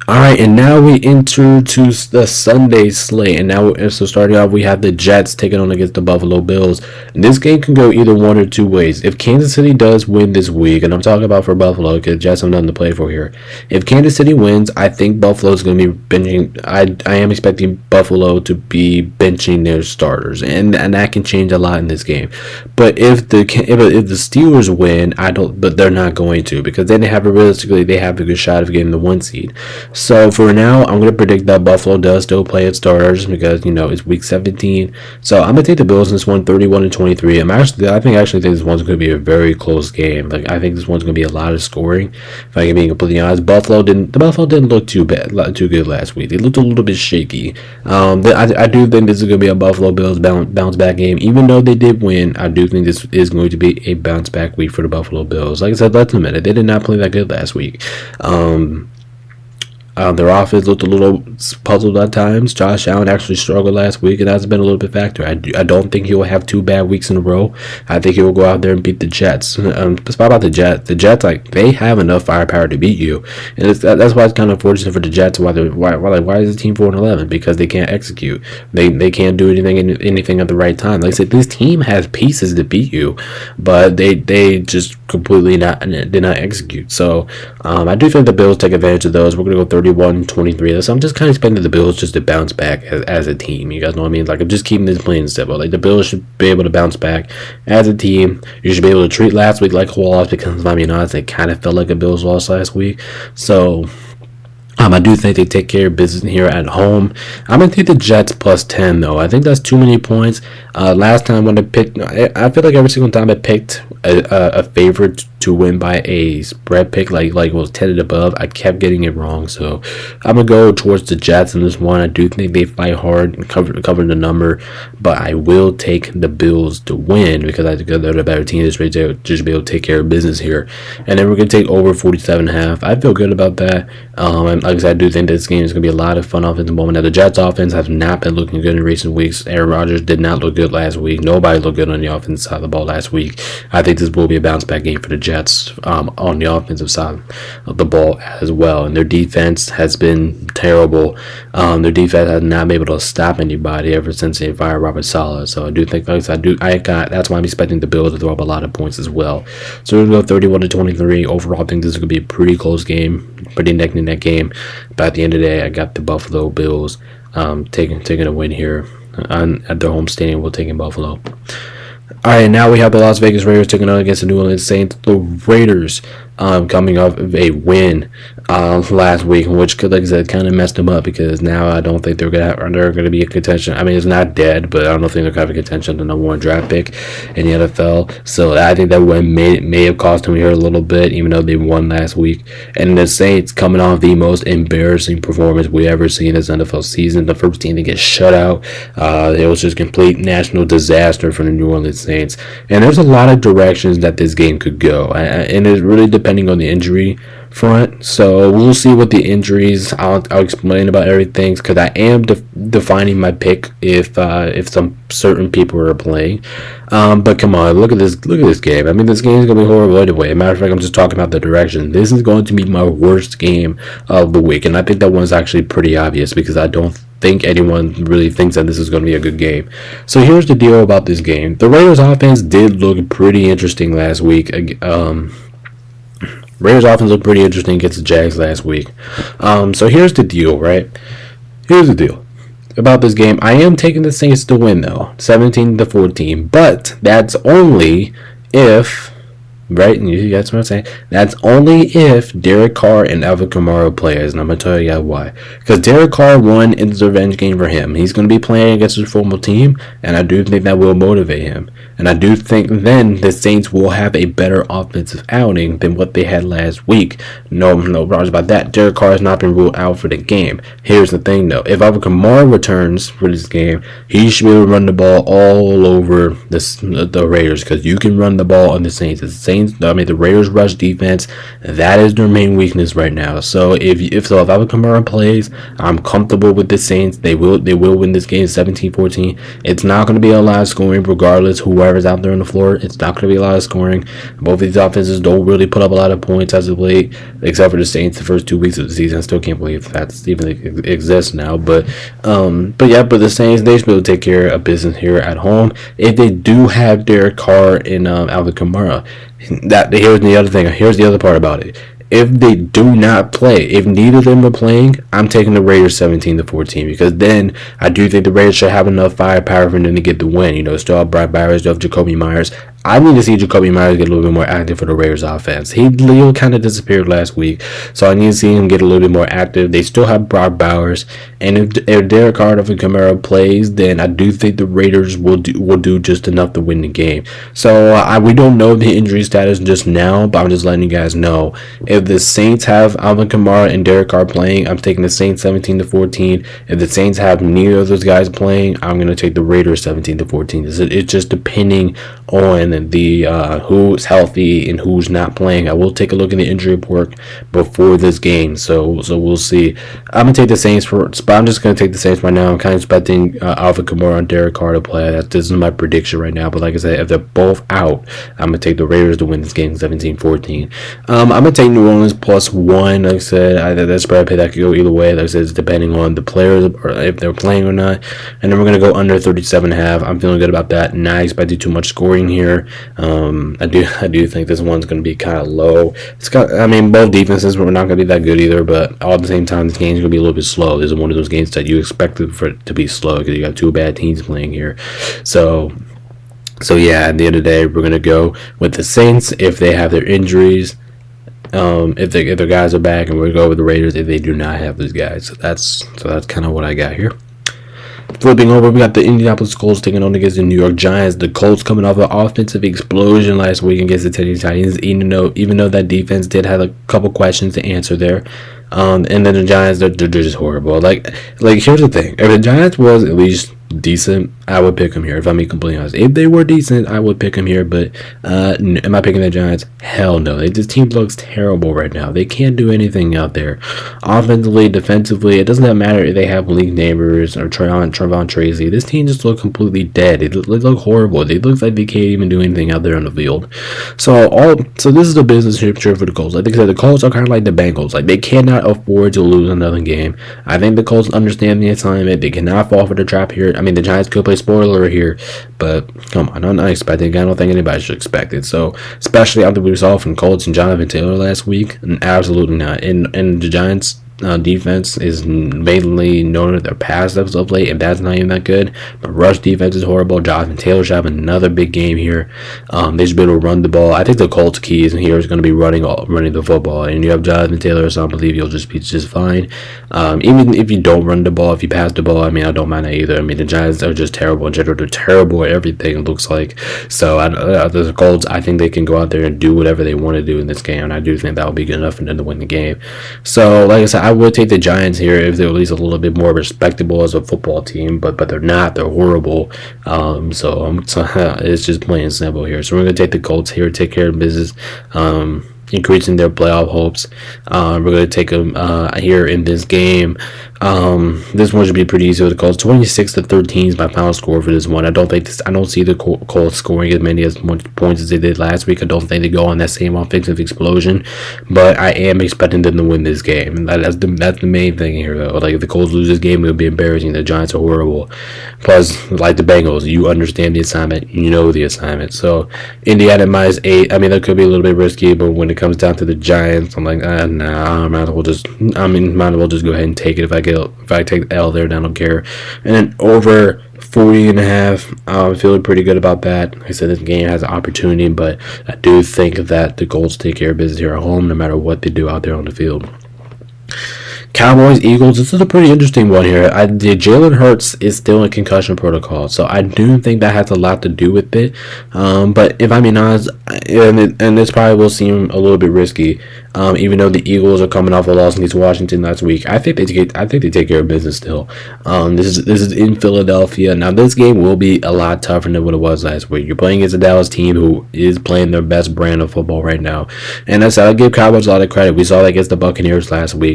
All right, and now we enter to the Sunday slate, and now so starting off, we have the Jets taking on against the Buffalo Bills. And this game can go either one or two ways. If Kansas City does win this week, and I'm talking about for Buffalo because Jets have nothing to play for here. If Kansas City wins, I think Buffalo is going to be benching. I am expecting Buffalo to be benching their starters, and that can change a lot in this game. But if the Steelers win, but they're not going to because then they have a good shot of getting the 1 seed. So for now, I'm going to predict that Buffalo does still play its starters because, it's week 17. So I'm going to take the Bills in this one, 31-23. I think this one's going to be a very close game. Like, I think this one's going to be a lot of scoring. If I can be completely honest, Buffalo didn't look too good last week. They looked a little bit shaky. I do think this is going to be a Buffalo Bills bounce back game. Even though they did win, I do think this is going to be a bounce back week for the Buffalo Bills. Like I said, let's admit it. They did not play that good last week. Their offense looked a little puzzled at times. Josh Allen actually struggled last week, and that's been a little bit factor. I don't think he will have 2 bad weeks in a row. I think he will go out there and beat the Jets. It's about the Jets. The Jets, they have enough firepower to beat you, and that's why it's kind of unfortunate for the Jets. Why is the team 4-11? Because they can't execute. They can't do anything at the right time. Like I said, this team has pieces to beat you, but they just completely did not execute. So I do think the Bills take advantage of those. We're gonna go 31-23. So I'm just kind of expecting the Bills just to bounce back as a team. You guys know what I mean? Like, I'm just keeping this plain and simple. Like, the Bills should be able to bounce back as a team. You should be able to treat last week like a loss because, if I'm being honest, it kind of felt like a Bills loss last week. So I do think they take care of business here at home. I'm going to take the Jets plus 10, though. I think that's too many points. Last time when I picked, I feel like every single time I picked a favorite to win by a spread pick, like it was 10 and above, I kept getting it wrong. So I'm going to go towards the Jets in this one. I do think they fight hard and cover the number, but I will take the Bills to win because I think they're the better team. Just be able to take care of business here. And then we're going to take over 47.5. I feel good about that. And like I said, I do think this game is going to be a lot of fun offensive moment. Now, the Jets offense has not been looking good in recent weeks. Aaron Rodgers did not look good last week. Nobody looked good on the offensive side of the ball last week. I think this will be a bounce back game for the Jets on the offensive side of the ball as well. And their defense has been terrible. Their defense has not been able to stop anybody ever since they fired Robert Saleh. So I do think, like I said, that's why I'm expecting the Bills to throw up a lot of points as well. So we're going to go 31-23. Overall, I think this is going to be a pretty close game, pretty neck and neck game. But at the end of the day, I got the Buffalo Bills taking a win here at their home stadium. We're taking Buffalo. All right, now we have the Las Vegas Raiders taking on against the New Orleans Saints. The Raiders coming off of a win last week, which, like I said, kind of messed them up because now I don't think they're going to be a contention. I mean, it's not dead, but I don't think they're going to have a contention the number 1 draft pick in the NFL. So I think that win may have cost them here a little bit, even though they won last week. And the Saints coming off the most embarrassing performance we ever seen this NFL season. The first team to get shut out. It was just complete national disaster for the New Orleans Saints. And there's a lot of directions that this game could go, and it's really depending on the injury front. So we'll see what the injuries. I'll explain about everything because I am defining my pick if some certain people are playing. But come on, look at this game. I mean, this game is gonna be horrible anyway. Matter of fact, I'm just talking about the direction. This is going to be my worst game of the week, and I think that one's actually pretty obvious because I don't think anyone really thinks that this is going to be a good game. So here's the deal about this game. The Raiders offense did look pretty interesting last week. Raiders offense looked pretty interesting against the Jags last week. So here's the deal, right? Here's the deal about this game. I am taking the Saints to win though, 17-14, but that's only if, right? You guys know what I'm saying? That's only if Derek Carr and Alvin Kamara plays, and I'm gonna tell you guys why. Because Derek Carr won in the revenge game for him. He's gonna be playing against his former team, and I do think that will motivate him. And I do think then the Saints will have a better offensive outing than what they had last week. No problems about that. Derek Carr has not been ruled out for the game. Here's the thing though. If Alvin Kamara returns for this game, he should be able to run the ball all over the Raiders because you can run the ball on the Saints. The Raiders rush defense, that is their main weakness right now. So if Alvin Kamara plays, I'm comfortable with the Saints. They will win this game 17-14. It's not going to be a lot of scoring regardless whoever's out there on the floor. It's not going to be a lot of scoring. Both of these offenses don't really put up a lot of points as of late, except for the Saints the first 2 weeks of the season. I still can't believe that's even exists now. But the Saints, they should be able to take care of business here at home if they do have Derek Carr and Alvin Kamara. Here's the other thing. Here's the other part about it. If they do not play, if neither of them are playing, I'm taking the Raiders 17-14 because then I do think the Raiders should have enough firepower for them to get the win. You know, still have Brad Bowers, still have Jacoby Myers. I need to see Jacoby Myers get a little bit more active for the Raiders offense. Leo kind of disappeared last week, so I need to see him get a little bit more active. They still have Brad Bowers, and if Derek Carr and Kamara plays, then I do think the Raiders will do just enough to win the game. So we don't know the injury status just now, but I'm just letting you guys know. If the Saints have Alvin Kamara and Derek Carr playing, I'm taking the Saints 17-14. If the Saints have neither of those guys playing, I'm going to take the Raiders 17-14. It's just depending on the who's healthy and who's not playing. I will take a look at the injury report before this game, so we'll see. I'm gonna take the Saints but I'm just gonna take the Saints right now. I'm kind of expecting Alvin Kamara and Derek Carr to play. This is my prediction right now. But like I said, if they're both out, I'm gonna take the Raiders to win this game 17-14. I'm gonna take New Orleans +1. Like I said, that spread play that could go either way. Like I said, it's depending on the players or if they're playing or not. And then we're gonna go under 37.5. I'm feeling good about that. Not expecting too much scoring here. I do think this one's going to be kind of low. Both defenses were not going to be that good either, but all at the same time, this game's going to be a little bit slow. This is one of those games that you expected for it to be slow because you got two bad teams playing here. So yeah, at the end of the day, we're going to go with the Saints if they have their injuries. If their guys are back, and we'll go with the Raiders if they do not have those guys. So that's kind of what I got here. Flipping over, we got the Indianapolis Colts taking on against the New York Giants. The Colts coming off an offensive explosion last week against the Tennessee Titans, even though that defense did have a couple questions to answer there. And then the Giants, they're just horrible. Like here's the thing: if the Giants was at least decent, I would pick them here. If I'm being completely honest, if they were decent, I would pick them here. But am I picking the Giants? Hell no. This team looks terrible right now. They can't do anything out there, offensively, defensively. It doesn't matter if they have Malik Neighbors or Trevon Tracy. This team just looks completely dead. They look horrible. They look like they can't even do anything out there on the field. So this is the business trip for the Colts. Like I said, the Colts are kind of like the Bengals. Like they cannot afford to lose another game. I think the Colts understand the assignment. They cannot fall for the trap here. The Giants could play spoiler here, but come on, I'm not expecting. I don't think anybody should expect it. So, especially after we saw from Colts and Jonathan Taylor last week, absolutely not. And the Giants defense is mainly known for their pass ups of late, and that's not even that good. But rush defense is horrible. Jonathan Taylor should have another big game here. They should be able to run the ball. I think the Colts' keys here is going to be running the football, and you have Jonathan Taylor, so I believe you'll just be just fine. Even if you don't run the ball, if you pass the ball, I don't mind that either. The Giants are just terrible in general. They're terrible at everything, it looks like. So the Colts, I think they can go out there and do whatever they want to do in this game, and I do think that will be good enough for them to win the game. So, like I said, I would take the Giants here if they're at least a little bit more respectable as a football team, but they're not. They're horrible. So it's just plain and simple here. So we're going to take the Colts here, take care of business. increasing their playoff hopes. We're going to take them here in this game. This one should be pretty easy with the Colts. 26-13 is my final score for this one. I don't see the Colts scoring as many points as they did last week. I don't think they go on that same offensive explosion, but I am expecting them to win this game. That's the main thing here, though. Like, if the Colts lose this game, it'll be embarrassing. The Giants are horrible. Plus, like the Bengals, you understand the assignment, you know the assignment. So Indiana -8. I mean, that could be a little bit risky, but when it comes down to the Giants, I'm like, nah. Might as well just go ahead and take it. If I take the L there, then I don't care. And then over 40.5, I'm feeling pretty good about that. Like I said, this game has an opportunity, but I do think that the Colts take care of business here at home, no matter what they do out there on the field. Cowboys, Eagles, this is a pretty interesting one here. Jalen Hurts is still in concussion protocol, so I do think that has a lot to do with it. But if I'm being honest, and this probably will seem a little bit risky, even though the Eagles are coming off a loss against Washington last week, I think they take care of business still. This is in Philadelphia. Now, this game will be a lot tougher than what it was last week. You're playing against a Dallas team who is playing their best brand of football right now, and I give Cowboys a lot of credit. We saw that against the Buccaneers last week.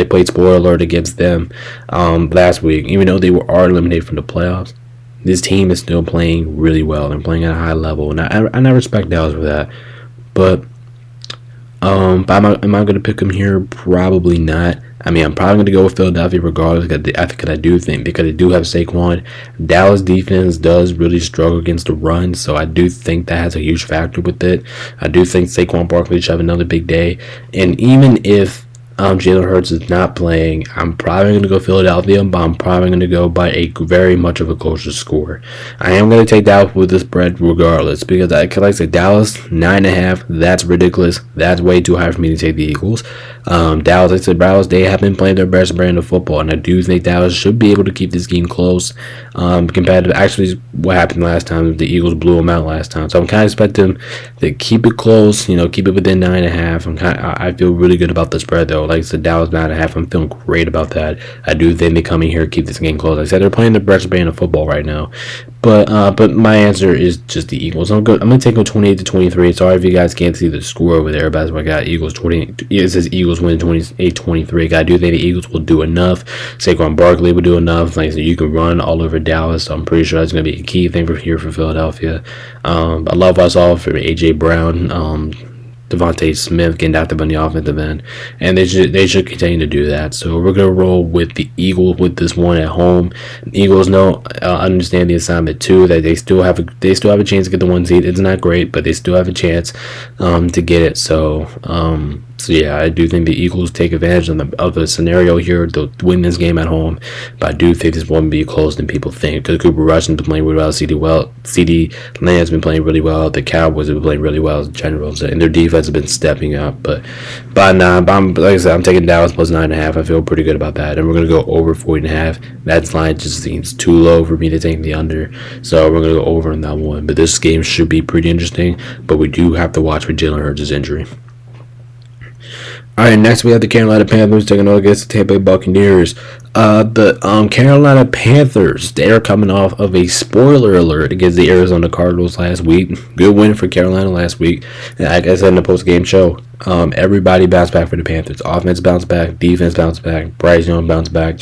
They played spoiler alert against them last week, even though they are eliminated from the playoffs. This team is still playing really well. They're playing at a high level, and I respect Dallas for that. But am I going to pick them here? Probably not. I mean, I'm probably going to go with Philadelphia regardless. Because I do think, because they do have Saquon. Dallas defense does really struggle against the run, so I do think that has a huge factor with it. I do think Saquon Barkley should have another big day, and even if Jalen Hurts is not playing, I'm probably going to go Philadelphia, but I'm probably going to go by a very much of a closer score. I am going to take Dallas with the spread regardless, because like I said, Dallas 9.5, that's ridiculous. That's way too high for me to take the Eagles. Dallas, like I said, Browns, they have been playing their best brand of football, and I do think Dallas should be able to keep this game close. Compared to actually what happened last time, the Eagles blew them out last time. So I'm kind of expecting to keep it close, keep it within 9.5. I feel really good about the spread though. Like I said, Dallas 9.5. I'm feeling great about that. I do think they come in here, keep this game close. Like I said, they're playing the best brand of football right now. But my answer is just the Eagles. I'm gonna take them 28-23. Sorry if you guys can't see the score over there, but that's what I got. Eagles 20. It says Eagles win 28-23. I do think the Eagles will do enough. Saquon Barkley will do enough. Like I said, you can run all over Dallas. So I'm pretty sure that's gonna be a key thing for Philadelphia. I love us all for AJ Brown. Devontae Smith getting out there on the offensive end, and they should continue to do that. So we're gonna roll with the Eagles with this one at home. Eagles understand the assignment too, that they still have a chance to get the 1 seed. It's not great, but they still have a chance to get it. So yeah, I do think the Eagles take advantage of the scenario here to win this game at home. But I do think this won't be closer than people think, because Cooper Rush has been playing really well. CD Lamb's been playing really well. The Cowboys have been playing really well in general, and their defense has been stepping up. But like I said, I'm taking Dallas plus 9.5. I feel pretty good about that, and we're gonna go over 40.5. That line just seems too low for me to take the under, so we're gonna go over on that one. But this game should be pretty interesting. But we do have to watch for Jalen Hurts' injury. All right, next we have the Carolina Panthers taking on against the Tampa Bay Buccaneers. The Carolina Panthers, they are coming off of a spoiler alert against the Arizona Cardinals last week. Good win for Carolina last week. And like I said in the post-game show, everybody bounced back for the Panthers. Offense bounced back, defense bounced back, Bryce Young bounced back.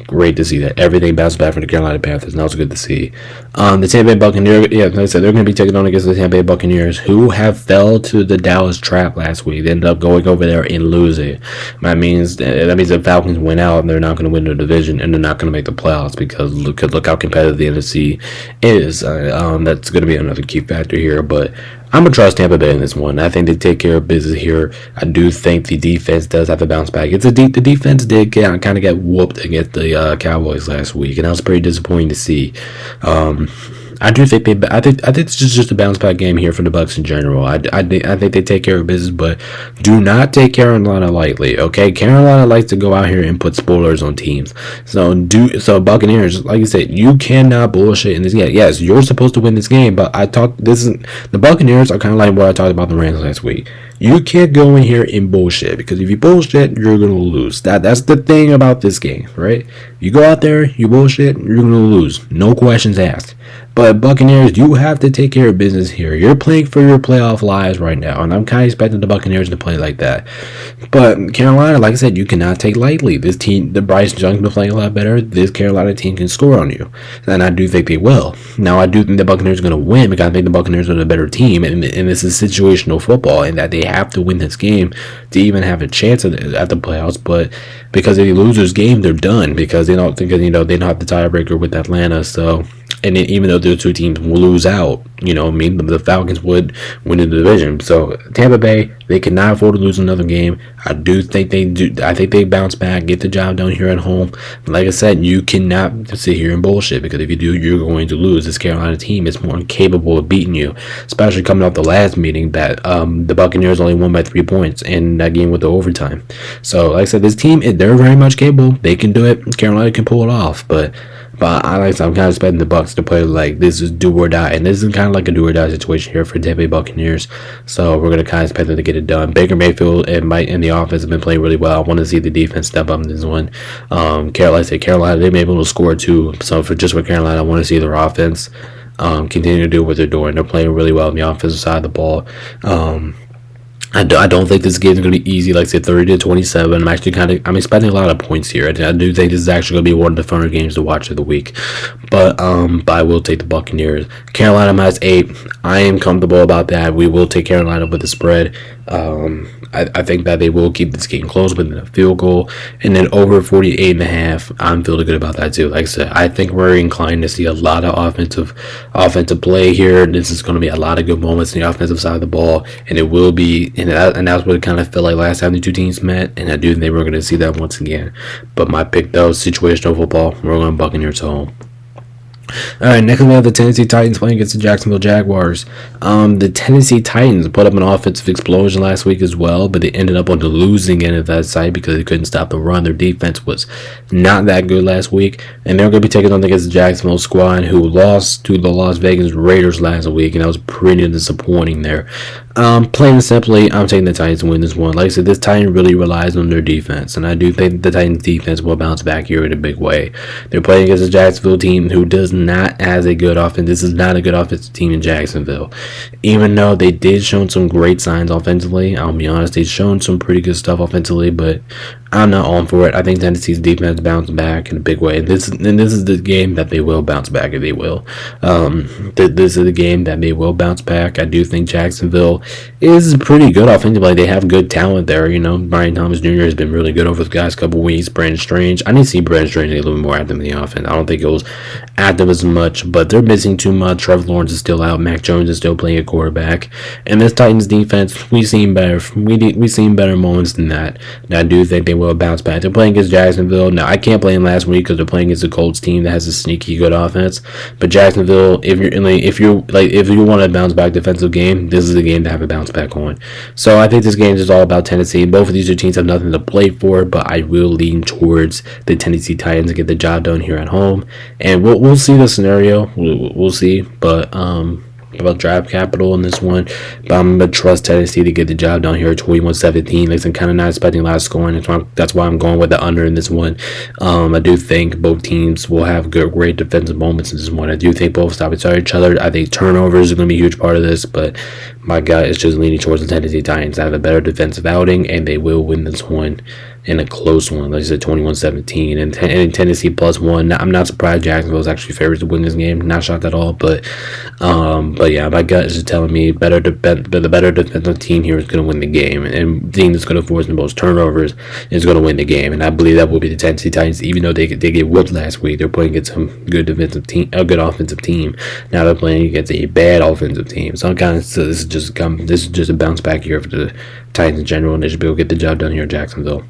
Great to see that. Everything bounced back for the Carolina Panthers, and that was good to see. The Tampa Bay Buccaneers, like I said, they're going to be taking on against the Tampa Bay Buccaneers, who have fell to the Dallas trap last week. They ended up going over there and losing. That means the Falcons went out, and they're not going to win the division, and they're not going to make the playoffs, because look how competitive the NFC is. That's going to be another key factor here, but I'm going to trust Tampa Bay in this one. I think they take care of business here. I do think the defense does have to bounce back. The defense did kind of get whooped against the Cowboys last week, and that was pretty disappointing to see. I think it's just a bounce back game here for the Bucs in general. I think they take care of business, but do not take Carolina lightly. Okay, Carolina likes to go out here and put spoilers on teams. So Buccaneers, like you said, you cannot bullshit in this game. Yes, you're supposed to win this game, but the Buccaneers are kind of like what I talked about the Rams last week. You can't go in here and bullshit, because if you bullshit, you're gonna lose. That's the thing about this game, right? You go out there, you bullshit, you're gonna lose. No questions asked. But Buccaneers, you have to take care of business here. You're playing for your playoff lives right now, and I'm kind of expecting the Buccaneers to play like that. But Carolina, like I said, you cannot take lightly. This team, the Bryce Young's been playing a lot better. This Carolina team can score on you, and I do think they will. Now, I do think the Buccaneers are going to win because I think the Buccaneers are the better team, and this is situational football, and that they have to win this game to even have a chance at the playoffs. But because if they lose this game, they're done because they don't think they don't have the tiebreaker with Atlanta. So, and even though those two teams will lose out, the Falcons would win the division. So Tampa Bay, they cannot afford to lose another game. I think they bounce back, get the job done here at home. But like I said, you cannot sit here and bullshit because if you do, you're going to lose. This Carolina team is more incapable of beating you, especially coming off the last meeting that the Buccaneers only won by 3 points in that game with the overtime. So like I said, this team, they're very much capable. They can do it. Carolina can pull it off, but I'm kind of expecting the Bucs to play like this is do or die, and this is kind of like a do or die situation here for Tampa Bay Buccaneers. So we're gonna kind of expect them to get it done. Baker Mayfield and the offense have been playing really well. I want to see the defense step up in this one. Carolina, they've been able to score too. So for Carolina, I want to see their offense continue to do what they're doing. They're playing really well on the offensive side of the ball. I don't think this game is going to be easy, like I said, 30-27. I'm expecting a lot of points here. I do think this is actually going to be one of the funner games to watch of the week. But I will take the Buccaneers. Carolina -8. I am comfortable about that. We will take Carolina with the spread. I think that they will keep this game close within a field goal. And then over 48.5, I'm feeling good about that too. Like I said, I think we're inclined to see a lot of offensive play here. This is going to be a lot of good moments in the offensive side of the ball. And it will be, and that's what it kind of felt like last time the two teams met. And I do think we're going to see that once again. But my pick, though, situational football. We're going Buccaneers home. All right, next we have the Tennessee Titans playing against the Jacksonville Jaguars. The Tennessee Titans put up an offensive explosion last week as well, but they ended up on the losing end of that side because they couldn't stop the run. Their defense was not that good last week, and they're going to be taking on against the Jacksonville squad who lost to the Las Vegas Raiders last week, and that was pretty disappointing there. Plain and simply, I'm taking the Titans to win this one. Like I said, this Titan really relies on their defense, and I do think the Titans defense will bounce back here in a big way. They're playing against a Jacksonville team who does not has a good offense. This is not a good offensive team in Jacksonville. Even though they did show some great signs offensively, I'll be honest, they've shown some pretty good stuff offensively, but I'm not on for it. I think Tennessee's defense bounced back in a big way. This is the game that they will bounce back, if they will. This is the game that they will bounce back. I do think Jacksonville is pretty good offensively. They have good talent there. Brian Thomas Jr. has been really good over the last couple weeks. Brandon Strange. I need to see Brandon Strange get a little bit more active in the offense. I don't think it was active as much, but they're missing too much. Trevor Lawrence is still out. Mac Jones is still playing a quarterback. And this Titans defense, we've seen better moments than that. And I do think they will bounce back. They're playing against Jacksonville. Now, I can't blame last week because they're playing against the Colts team that has a sneaky good offense. But Jacksonville, if you want a bounce back defensive game, this is the game to have a bounce back on. So I think this game is all about Tennessee. Both of these two teams have nothing to play for, but I will lean towards the Tennessee Titans to get the job done here at home. And we'll see the scenario. We'll see, but about draft capital in this one, but I'm going to trust Tennessee to get the job down here at 21-17. Like, I'm kind of not expecting a lot of scoring. That's why I'm going with the under in this one. I do think both teams will have great defensive moments in this one. I do think both stop each other. I think turnovers are going to be a huge part of this, but my gut is just leaning towards the Tennessee Titans. I have a better defensive outing, and they will win this one in a close one. Like I said, 21-17, and Tennessee +1. I'm not surprised Jacksonville is actually favorites to win this game. Not shocked at all, but yeah, my gut is just telling me the better defensive team here is going to win the game, and the team that's going to force the most turnovers is going to win the game. And I believe that will be the Tennessee Titans, even though they get whipped last week. They're playing against some good defensive team, a good offensive team. Now they're playing against a bad offensive team. So this is just a bounce back here for the Titans in general, and they should be able to get the job done here in Jacksonville.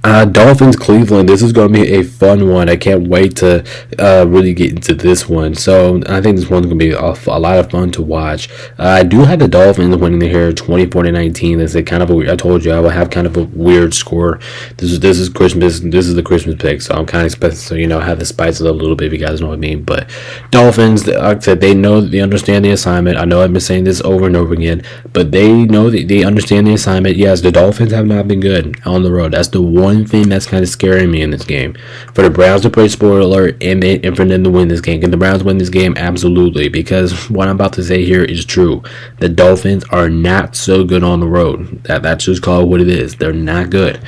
Dolphins Cleveland. This is going to be a fun one. I can't wait to really get into this one. So I think this one's going to be a lot of fun to watch. I do have the Dolphins winning here 24-19. That's a kind of I told you I would have kind of a weird score. This is Christmas. This is the Christmas pick, so I'm kind of expecting have to spice it up a little bit, if you guys know what I mean. But Dolphins, like I said, they understand the assignment. I know I've been saying this over and over again, but they know that they understand the assignment. Yes, the Dolphins have not been good on the road. That's the the one thing that's kind of scaring me in this game. For the Browns to play spoiler alert and for them to win this game. Can the Browns win this game? Absolutely, because what I'm about to say here is true. The Dolphins are not so good on the road. That's just called what it is. They're not good,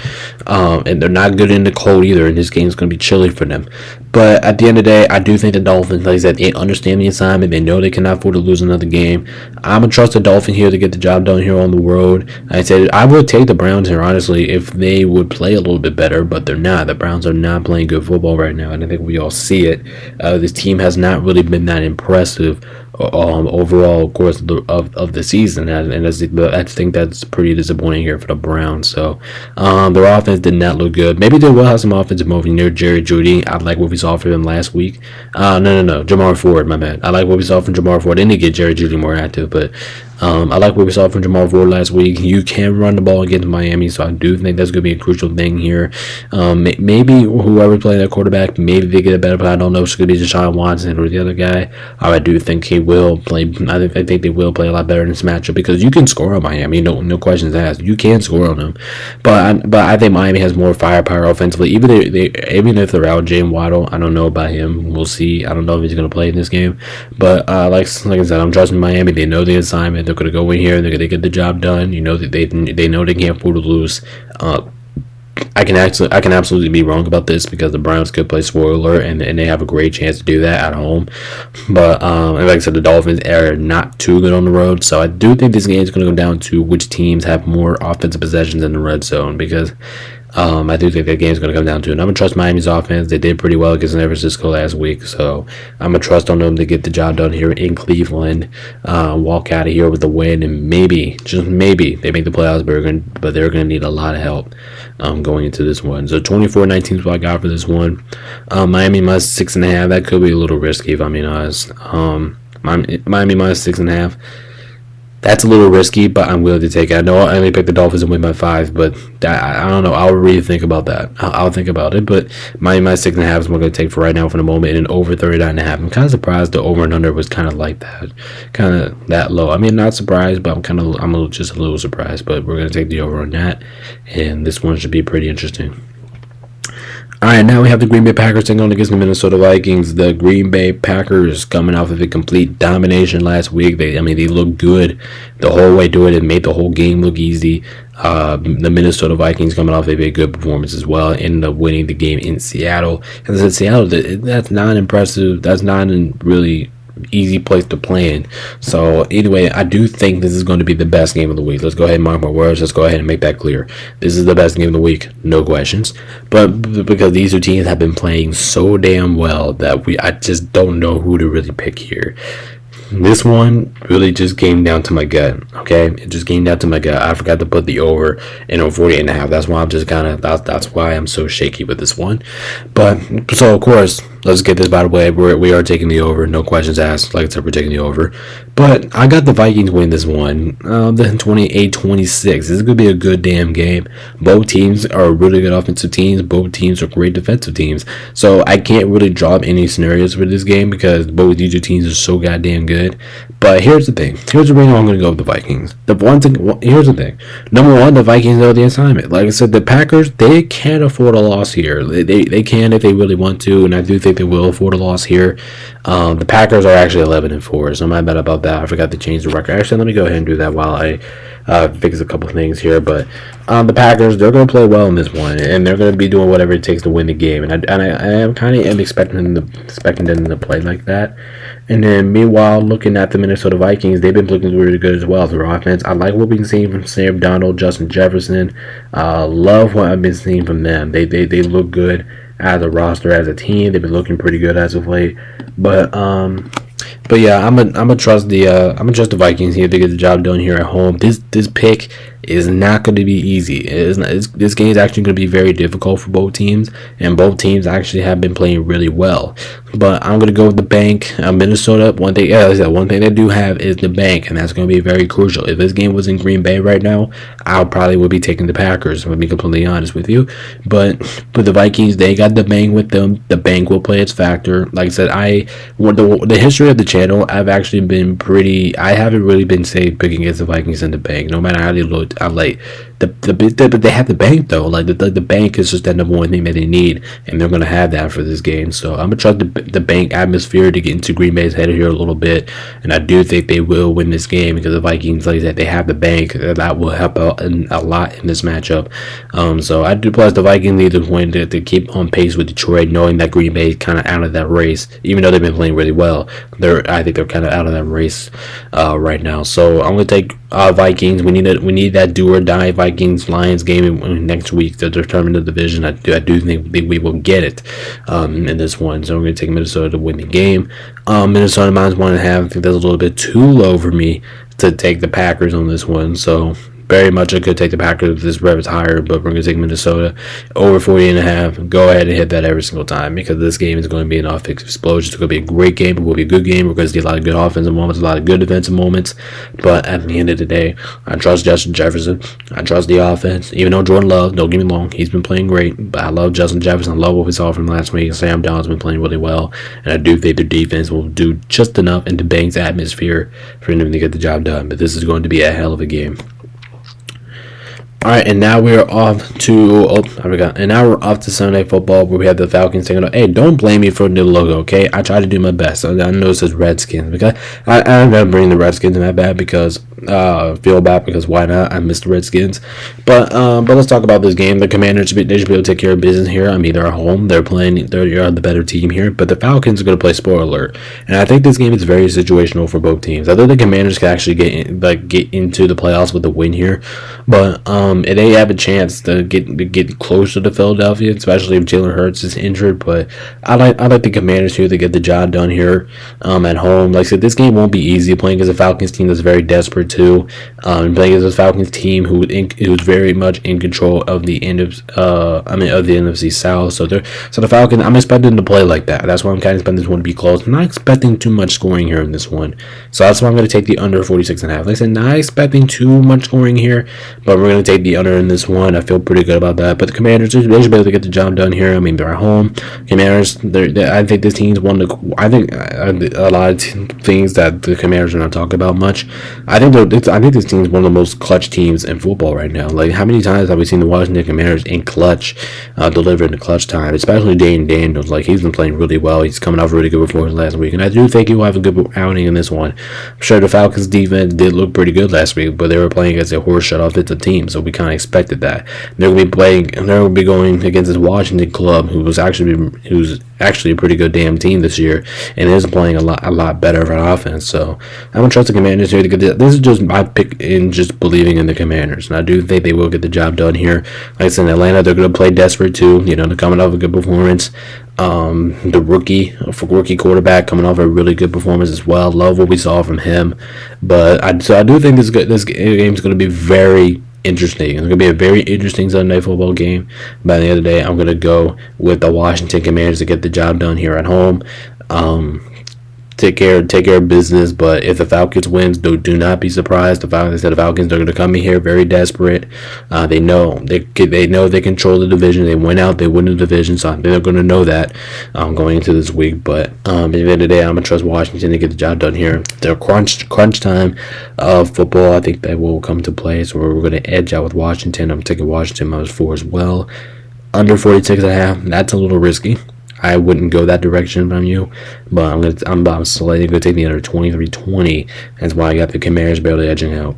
and they're not good in the cold either. And this game is going to be chilly for them. But at the end of the day, I do think the Dolphins, like I said, they understand the assignment. They know they cannot afford to lose another game. I'm going to trust the Dolphins here to get the job done here on the road. Like I said, I would take the Browns here, honestly, if they would play a little bit better, but they're not. The Browns are not playing good football right now, and I think we all see it. This team has not really been that impressive overall course of the season, and I think that's pretty disappointing here for the Browns. So their offense did not look good. Maybe they will have some offensive movement near Jerry Jeudy. I like what we saw from him last week. No, Jamar Ford, my bad. I like what we saw from Jamar Ford. They need to get Jerry Jeudy more active, but I like what we saw from Jamar Ford last week. You can run the ball against Miami, so I do think that's going to be a crucial thing here. Maybe whoever's playing that quarterback, maybe they get a better play. I don't know if it's going to be Deshaun Watson or the other guy. I do think he will play. I think they will play a lot better in this matchup because you can score on Miami. No questions asked. You can score on them, but I think Miami has more firepower offensively. Even if they're out Jaylen Waddle, I don't know about him. We'll see. I don't know if he's going to play in this game, but like I said, I'm trusting Miami. They know the assignment. They're going to go in here. They're going to get the job done. You know that they know they can't afford to lose. I can absolutely be wrong about this because the Browns could play spoiler and they have a great chance to do that at home. But like I said, the Dolphins are not too good on the road, so I do think this game is going to go down to which teams have more offensive possessions in the red zone because I do think that game is going to come down to it. And I'm going to trust Miami's offense. They did pretty well against San Francisco last week, so I'm going to trust on them to get the job done here in Cleveland, walk out of here with a win, and maybe, just maybe, they make the playoffs, but they're going to need a lot of help going into this one. So 24-19 is what I got for this one. Miami minus 6.5. That could be a little risky if I'm being honest. Miami minus 6.5. That's a little risky, but I'm willing to take it. I know I only picked the Dolphins and win by 5, but I don't know. I'll really think about that. I'll think about it, but my 6.5 is what I'm going to take for right now for the moment, and over 39.5. I'm kind of surprised the over and under was kind of like that, kind of that low. I mean, not surprised, but I'm just a little surprised, but we're going to take the over on that, and this one should be pretty interesting. All right, now we have the Green Bay Packers taking on against the Minnesota Vikings. The Green Bay Packers coming off of a complete domination last week. They looked good the whole way through it. It made the whole game look easy. The Minnesota Vikings coming off of a good performance as well, ended up winning the game in Seattle. As I said, Seattle, that's not impressive. That's not a really easy place to play in. So anyway, I do think this is going to be the best game of the week. Let's go ahead and mark my words. Let's go ahead and make that clear. This is the best game of the week, no questions. But because these two teams have been playing so damn well that I just don't know who to really pick here. This one really just came down to my gut, okay? It just came down to my gut. I forgot to put the over in on 48.5. That's why I'm just that's why I'm so shaky with this one. But, so of course, let's get this by the way. We are taking the over, no questions asked. Like I said, we're taking the over. But I got the Vikings win this one, the 28-26. This is going to be a good damn game. Both teams are really good offensive teams. Both teams are great defensive teams. So I can't really drop any scenarios for this game because both these two teams are so goddamn good. But here's the thing. Here's the reason I'm going to go with the Vikings. Here's the thing. Number one, the Vikings know the assignment. Like I said, the Packers, they can't afford a loss here. They can if they really want to, and I do think they will afford a loss here. The Packers are actually 11-4, so I'm not bad about that. I forgot to change the record. Actually, let me go ahead and do that while I fix a couple things here. But the Packers, they're going to play well in this one, and they're going to be doing whatever it takes to win the game. And I am kind of expecting them to play like that. And then, meanwhile, looking at the Minnesota Vikings, they've been looking really good as well. Their offense, I like what we've been seeing from Sam Darnold, Justin Jefferson. Love what I've been seeing from them. They look good as a roster, as a team. They've been looking pretty good as of late. But yeah, I'm gonna trust the Vikings here to get the job done here at home. This pick is not going to be easy. This game is actually going to be very difficult for both teams, and both teams actually have been playing really well. But I'm going to go with the bank. Minnesota, one thing they do have is the bank, and that's going to be very crucial. If this game was in Green Bay right now, I probably would be taking the Packers, to be completely honest with you. But the Vikings, they got the bank with them. The bank will play its factor. Like I said, the history of the channel, I haven't really been safe picking against the Vikings in the bank. No matter how they looked, But they have the bank though. Like the bank is just that number one thing that they need, and they're gonna have that for this game. So I'm gonna trust the bank atmosphere to get into Green Bay's head here a little bit, and I do think they will win this game because the Vikings, like I said, they have the bank that will help out a lot in this matchup. So I do plus the Vikings need to win to keep on pace with Detroit, knowing that Green Bay is kind of out of that race, even though they've been playing really well. I think they're kind of out of that race right now. So I'm gonna take Vikings. We need that do or die Vikings Lions game next week to determine the division. I do think we will get it in this one. So I'm going to take Minnesota to win the game. Minnesota -1.5. I think that's a little bit too low for me to take the Packers on this one. So very much I could take the Packers if this rev is higher, but we're going to take Minnesota over 40.5. Go ahead and hit that every single time because this game is going to be an offensive explosion. It's going to be a great game. It will be a good game. We're going to see a lot of good offensive moments, a lot of good defensive moments. But at the end of the day, I trust Justin Jefferson. I trust the offense. Even though Jordan Love, don't get me wrong, he's been playing great. But I love Justin Jefferson. I love what we saw from last week. Sam Darnold's been playing really well. And I do think their defense will do just enough in the Banks atmosphere for them to get the job done. But this is going to be a hell of a game. All right, and now we're off to And now we're off to Sunday football, where we have the Falcons taking on. Hey, don't blame me for the logo, okay? I try to do my best. I know it says Redskins because I'm not bringing the Redskins in that bad because feel bad because why not? I miss the Redskins, but let's talk about this game. The Commanders should be able to take care of business here. I mean, they're at home. They're the better team here, but the Falcons are going to play spoiler alert, and I think this game is very situational for both teams. I think the Commanders can actually get into the playoffs with a win here, but they have a chance to get closer to Philadelphia, especially if Jalen Hurts is injured. But I like the Commanders here to get the job done here at home. Like I said, this game won't be easy playing against a Falcons team that's very desperate too, and playing against a Falcons team who's very much in control of the NFC South. So the Falcons, I'm expecting them to play like that. That's why I'm kind of expecting this one to be close. I'm not expecting too much scoring here in this one, so that's why I'm going to take the under 46.5. Like I said, not expecting too much scoring here, but we're going to take the under in this one. I feel pretty good about that. But the Commanders, they should be able to get the job done here. I mean, they're at home. Commanders, I think this team's one of the. I think a lot of things that the Commanders are not talking about much. I think this team is one of the most clutch teams in football right now. Like, how many times have we seen the Washington Commanders in clutch, deliver in the clutch time? Especially Dane Daniels. Like, he's been playing really well. He's coming off a really good performance last week, and I do think he will have a good outing in this one. I'm sure the Falcons defense did look pretty good last week, but they were playing against a horse shut offensive team, so we kind of expected that. They're going to be going against this Washington club who's actually a pretty good damn team this year and is playing a lot better of an offense. So I'm gonna trust the Commanders here to get this. This is just my pick in just believing in the Commanders, and I do think they will get the job done here. Like I said, in Atlanta, they're going to play desperate too. You know, they're coming off a good performance. The rookie quarterback coming off a really good performance as well. Love what we saw from him, but I do think this game is going to be very interesting. It's going to be a very interesting Sunday football game. By the end of the day, I'm going to go with the Washington Commanders to get the job done here at home. Take care of business. But if the Falcons wins, do not be surprised. The Falcons are going to come in here very desperate. They know they control the division. They went out, they win the division, so they're going to know that going into this week. But at the end of the day, I'm going to trust Washington to get the job done here. Their crunch time of football, I think that will come to play. So we're going to edge out with Washington. I'm taking Washington -4 as well. Under 46.5. That's a little risky. I wouldn't go that direction if I'm you, but I'm slightly going to take the under 23-20. That's why I got the Commanders barely edging out.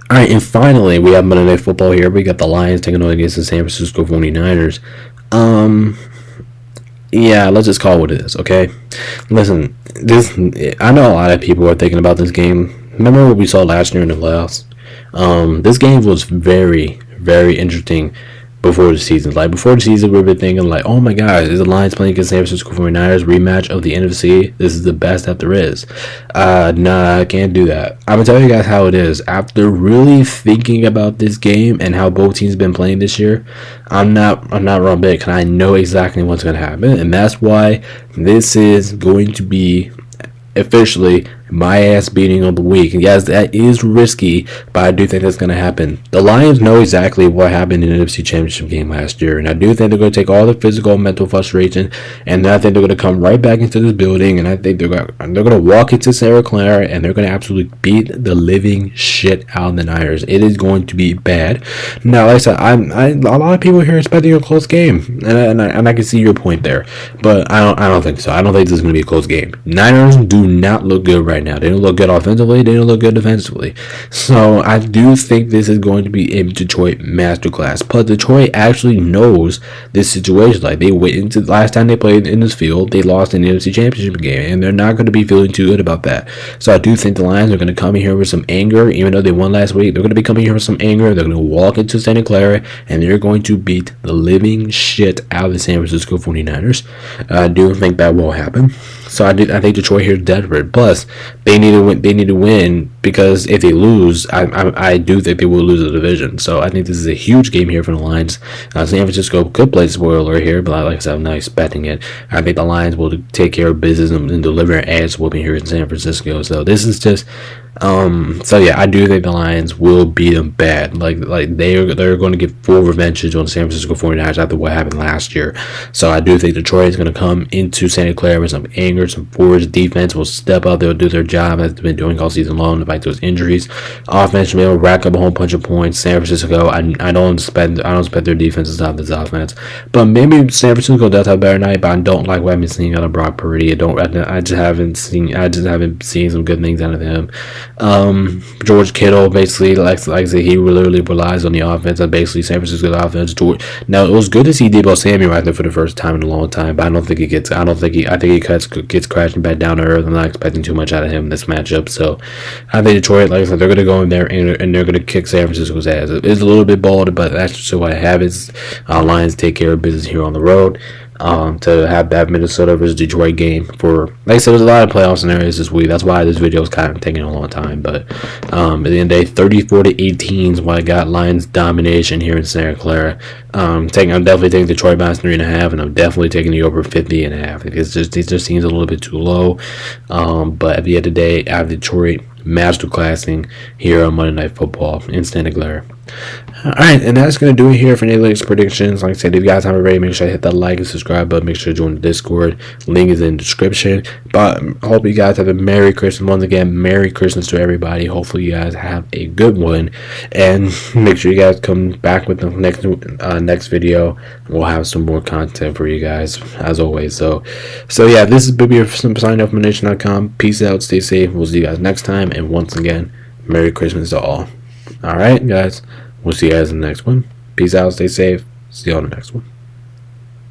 All right, and finally, we have Monday Night Football here. We got the Lions taking on against the San Francisco 49ers. Yeah, let's just call it what it is, okay? Listen, I know a lot of people are thinking about this game. Remember what we saw last year in the playoffs? This game was very, very interesting before the season. Like, before the season, we've been thinking, like, oh my gosh, is the Lions playing against San Francisco 49ers rematch of the NFC? This is the best that there is. Nah, I can't do that. I'm going to tell you guys how it is. After really thinking about this game and how both teams have been playing this year, I'm not wrong bit, because I know exactly what's going to happen. And that's why this is going to be officially my ass beating of the week. And yes, that is risky, but I do think that's going to happen. The Lions know exactly what happened in the NFC Championship game last year, and I do think they're going to take all the physical and mental frustration, and I think they're going to come right back into this building, and I think they're going to walk into Santa Clara, and they're going to absolutely beat the living shit out of the Niners. It is going to be bad. Now, like I said, a lot of people here are expecting a close game, and I can see your point there, but I don't think so. I don't think this is going to be a close game. Niners do not look good right now. They don't look good offensively. They don't look good defensively. So I do think this is going to be a Detroit masterclass. But Detroit actually knows this situation. Like, they went into last time they played in this field, they lost in the NFC Championship game, and they're not going to be feeling too good about that. So I do think the Lions are going to come in here with some anger, even though they won last week. They're going to be coming here with some anger. They're going to walk into Santa Clara, and they're going to beat the living shit out of the San Francisco 49ers. I do think that will happen. So I think Detroit here is desperate. Plus, they need to win. They need to win because if they lose, I do think they will lose the division. So I think this is a huge game here for the Lions. San Francisco could play spoiler here, but like I said, I'm not expecting it. I think the Lions will take care of business and deliver an ass whooping here in San Francisco. So this is just. So yeah, I do think the Lions will beat them bad. Like they're going to get full revenge on the San Francisco 49ers after what happened last year. So I do think Detroit is going to come into Santa Clara with some anger, some force. Defense will step up. They'll do their job as they've been doing all season long to fight those injuries. Offense will rack up a whole bunch of points. San Francisco, I don't expect their defense to stop this offense, but maybe San Francisco does have a better night. But I don't like what I've been seeing out of Brock Purdy. I just haven't seen some good things out of him. George Kittle basically, like I said, he literally relies on the offense and basically San Francisco's offense. Now it was good to see Deebo Samuel out there for the first time in a long time, but I think he gets crashing back down to earth. I'm not expecting too much out of him in this matchup. So I think Detroit, like I said, they're going to go in there and they're going to kick San Francisco's ass. It's a little bit bold, but that's just what I have. Is Lions take care of business here on the road. To have that Minnesota versus Detroit game for, like I said, there's a lot of playoff scenarios this week. That's why this video is kind of taking a long time. But at the end of the day, 34-18 is why I got Lions domination here in Santa Clara. I'm definitely taking Detroit minus 3.5, and I'm definitely taking the over 50.5. It just seems a little bit too low. But at the end of the day, I have Detroit masterclassing here on Monday Night Football in Santa Clara. Alright, and that's going to do it here for Analytics Predictions. Like I said, if you guys haven't already, make sure to hit that like and subscribe button. Make sure to join the Discord. Link is in the description. But I hope you guys have a Merry Christmas. Once again, Merry Christmas to everybody. Hopefully you guys have a good one. And make sure you guys come back with the next video. We'll have some more content for you guys, as always. So yeah, this is Bibby from signup.nation.com. Peace out. Stay safe. We'll see you guys next time. And once again, Merry Christmas to all. Alright, guys. We'll see you guys in the next one. Peace out. Stay safe. See you on the next one.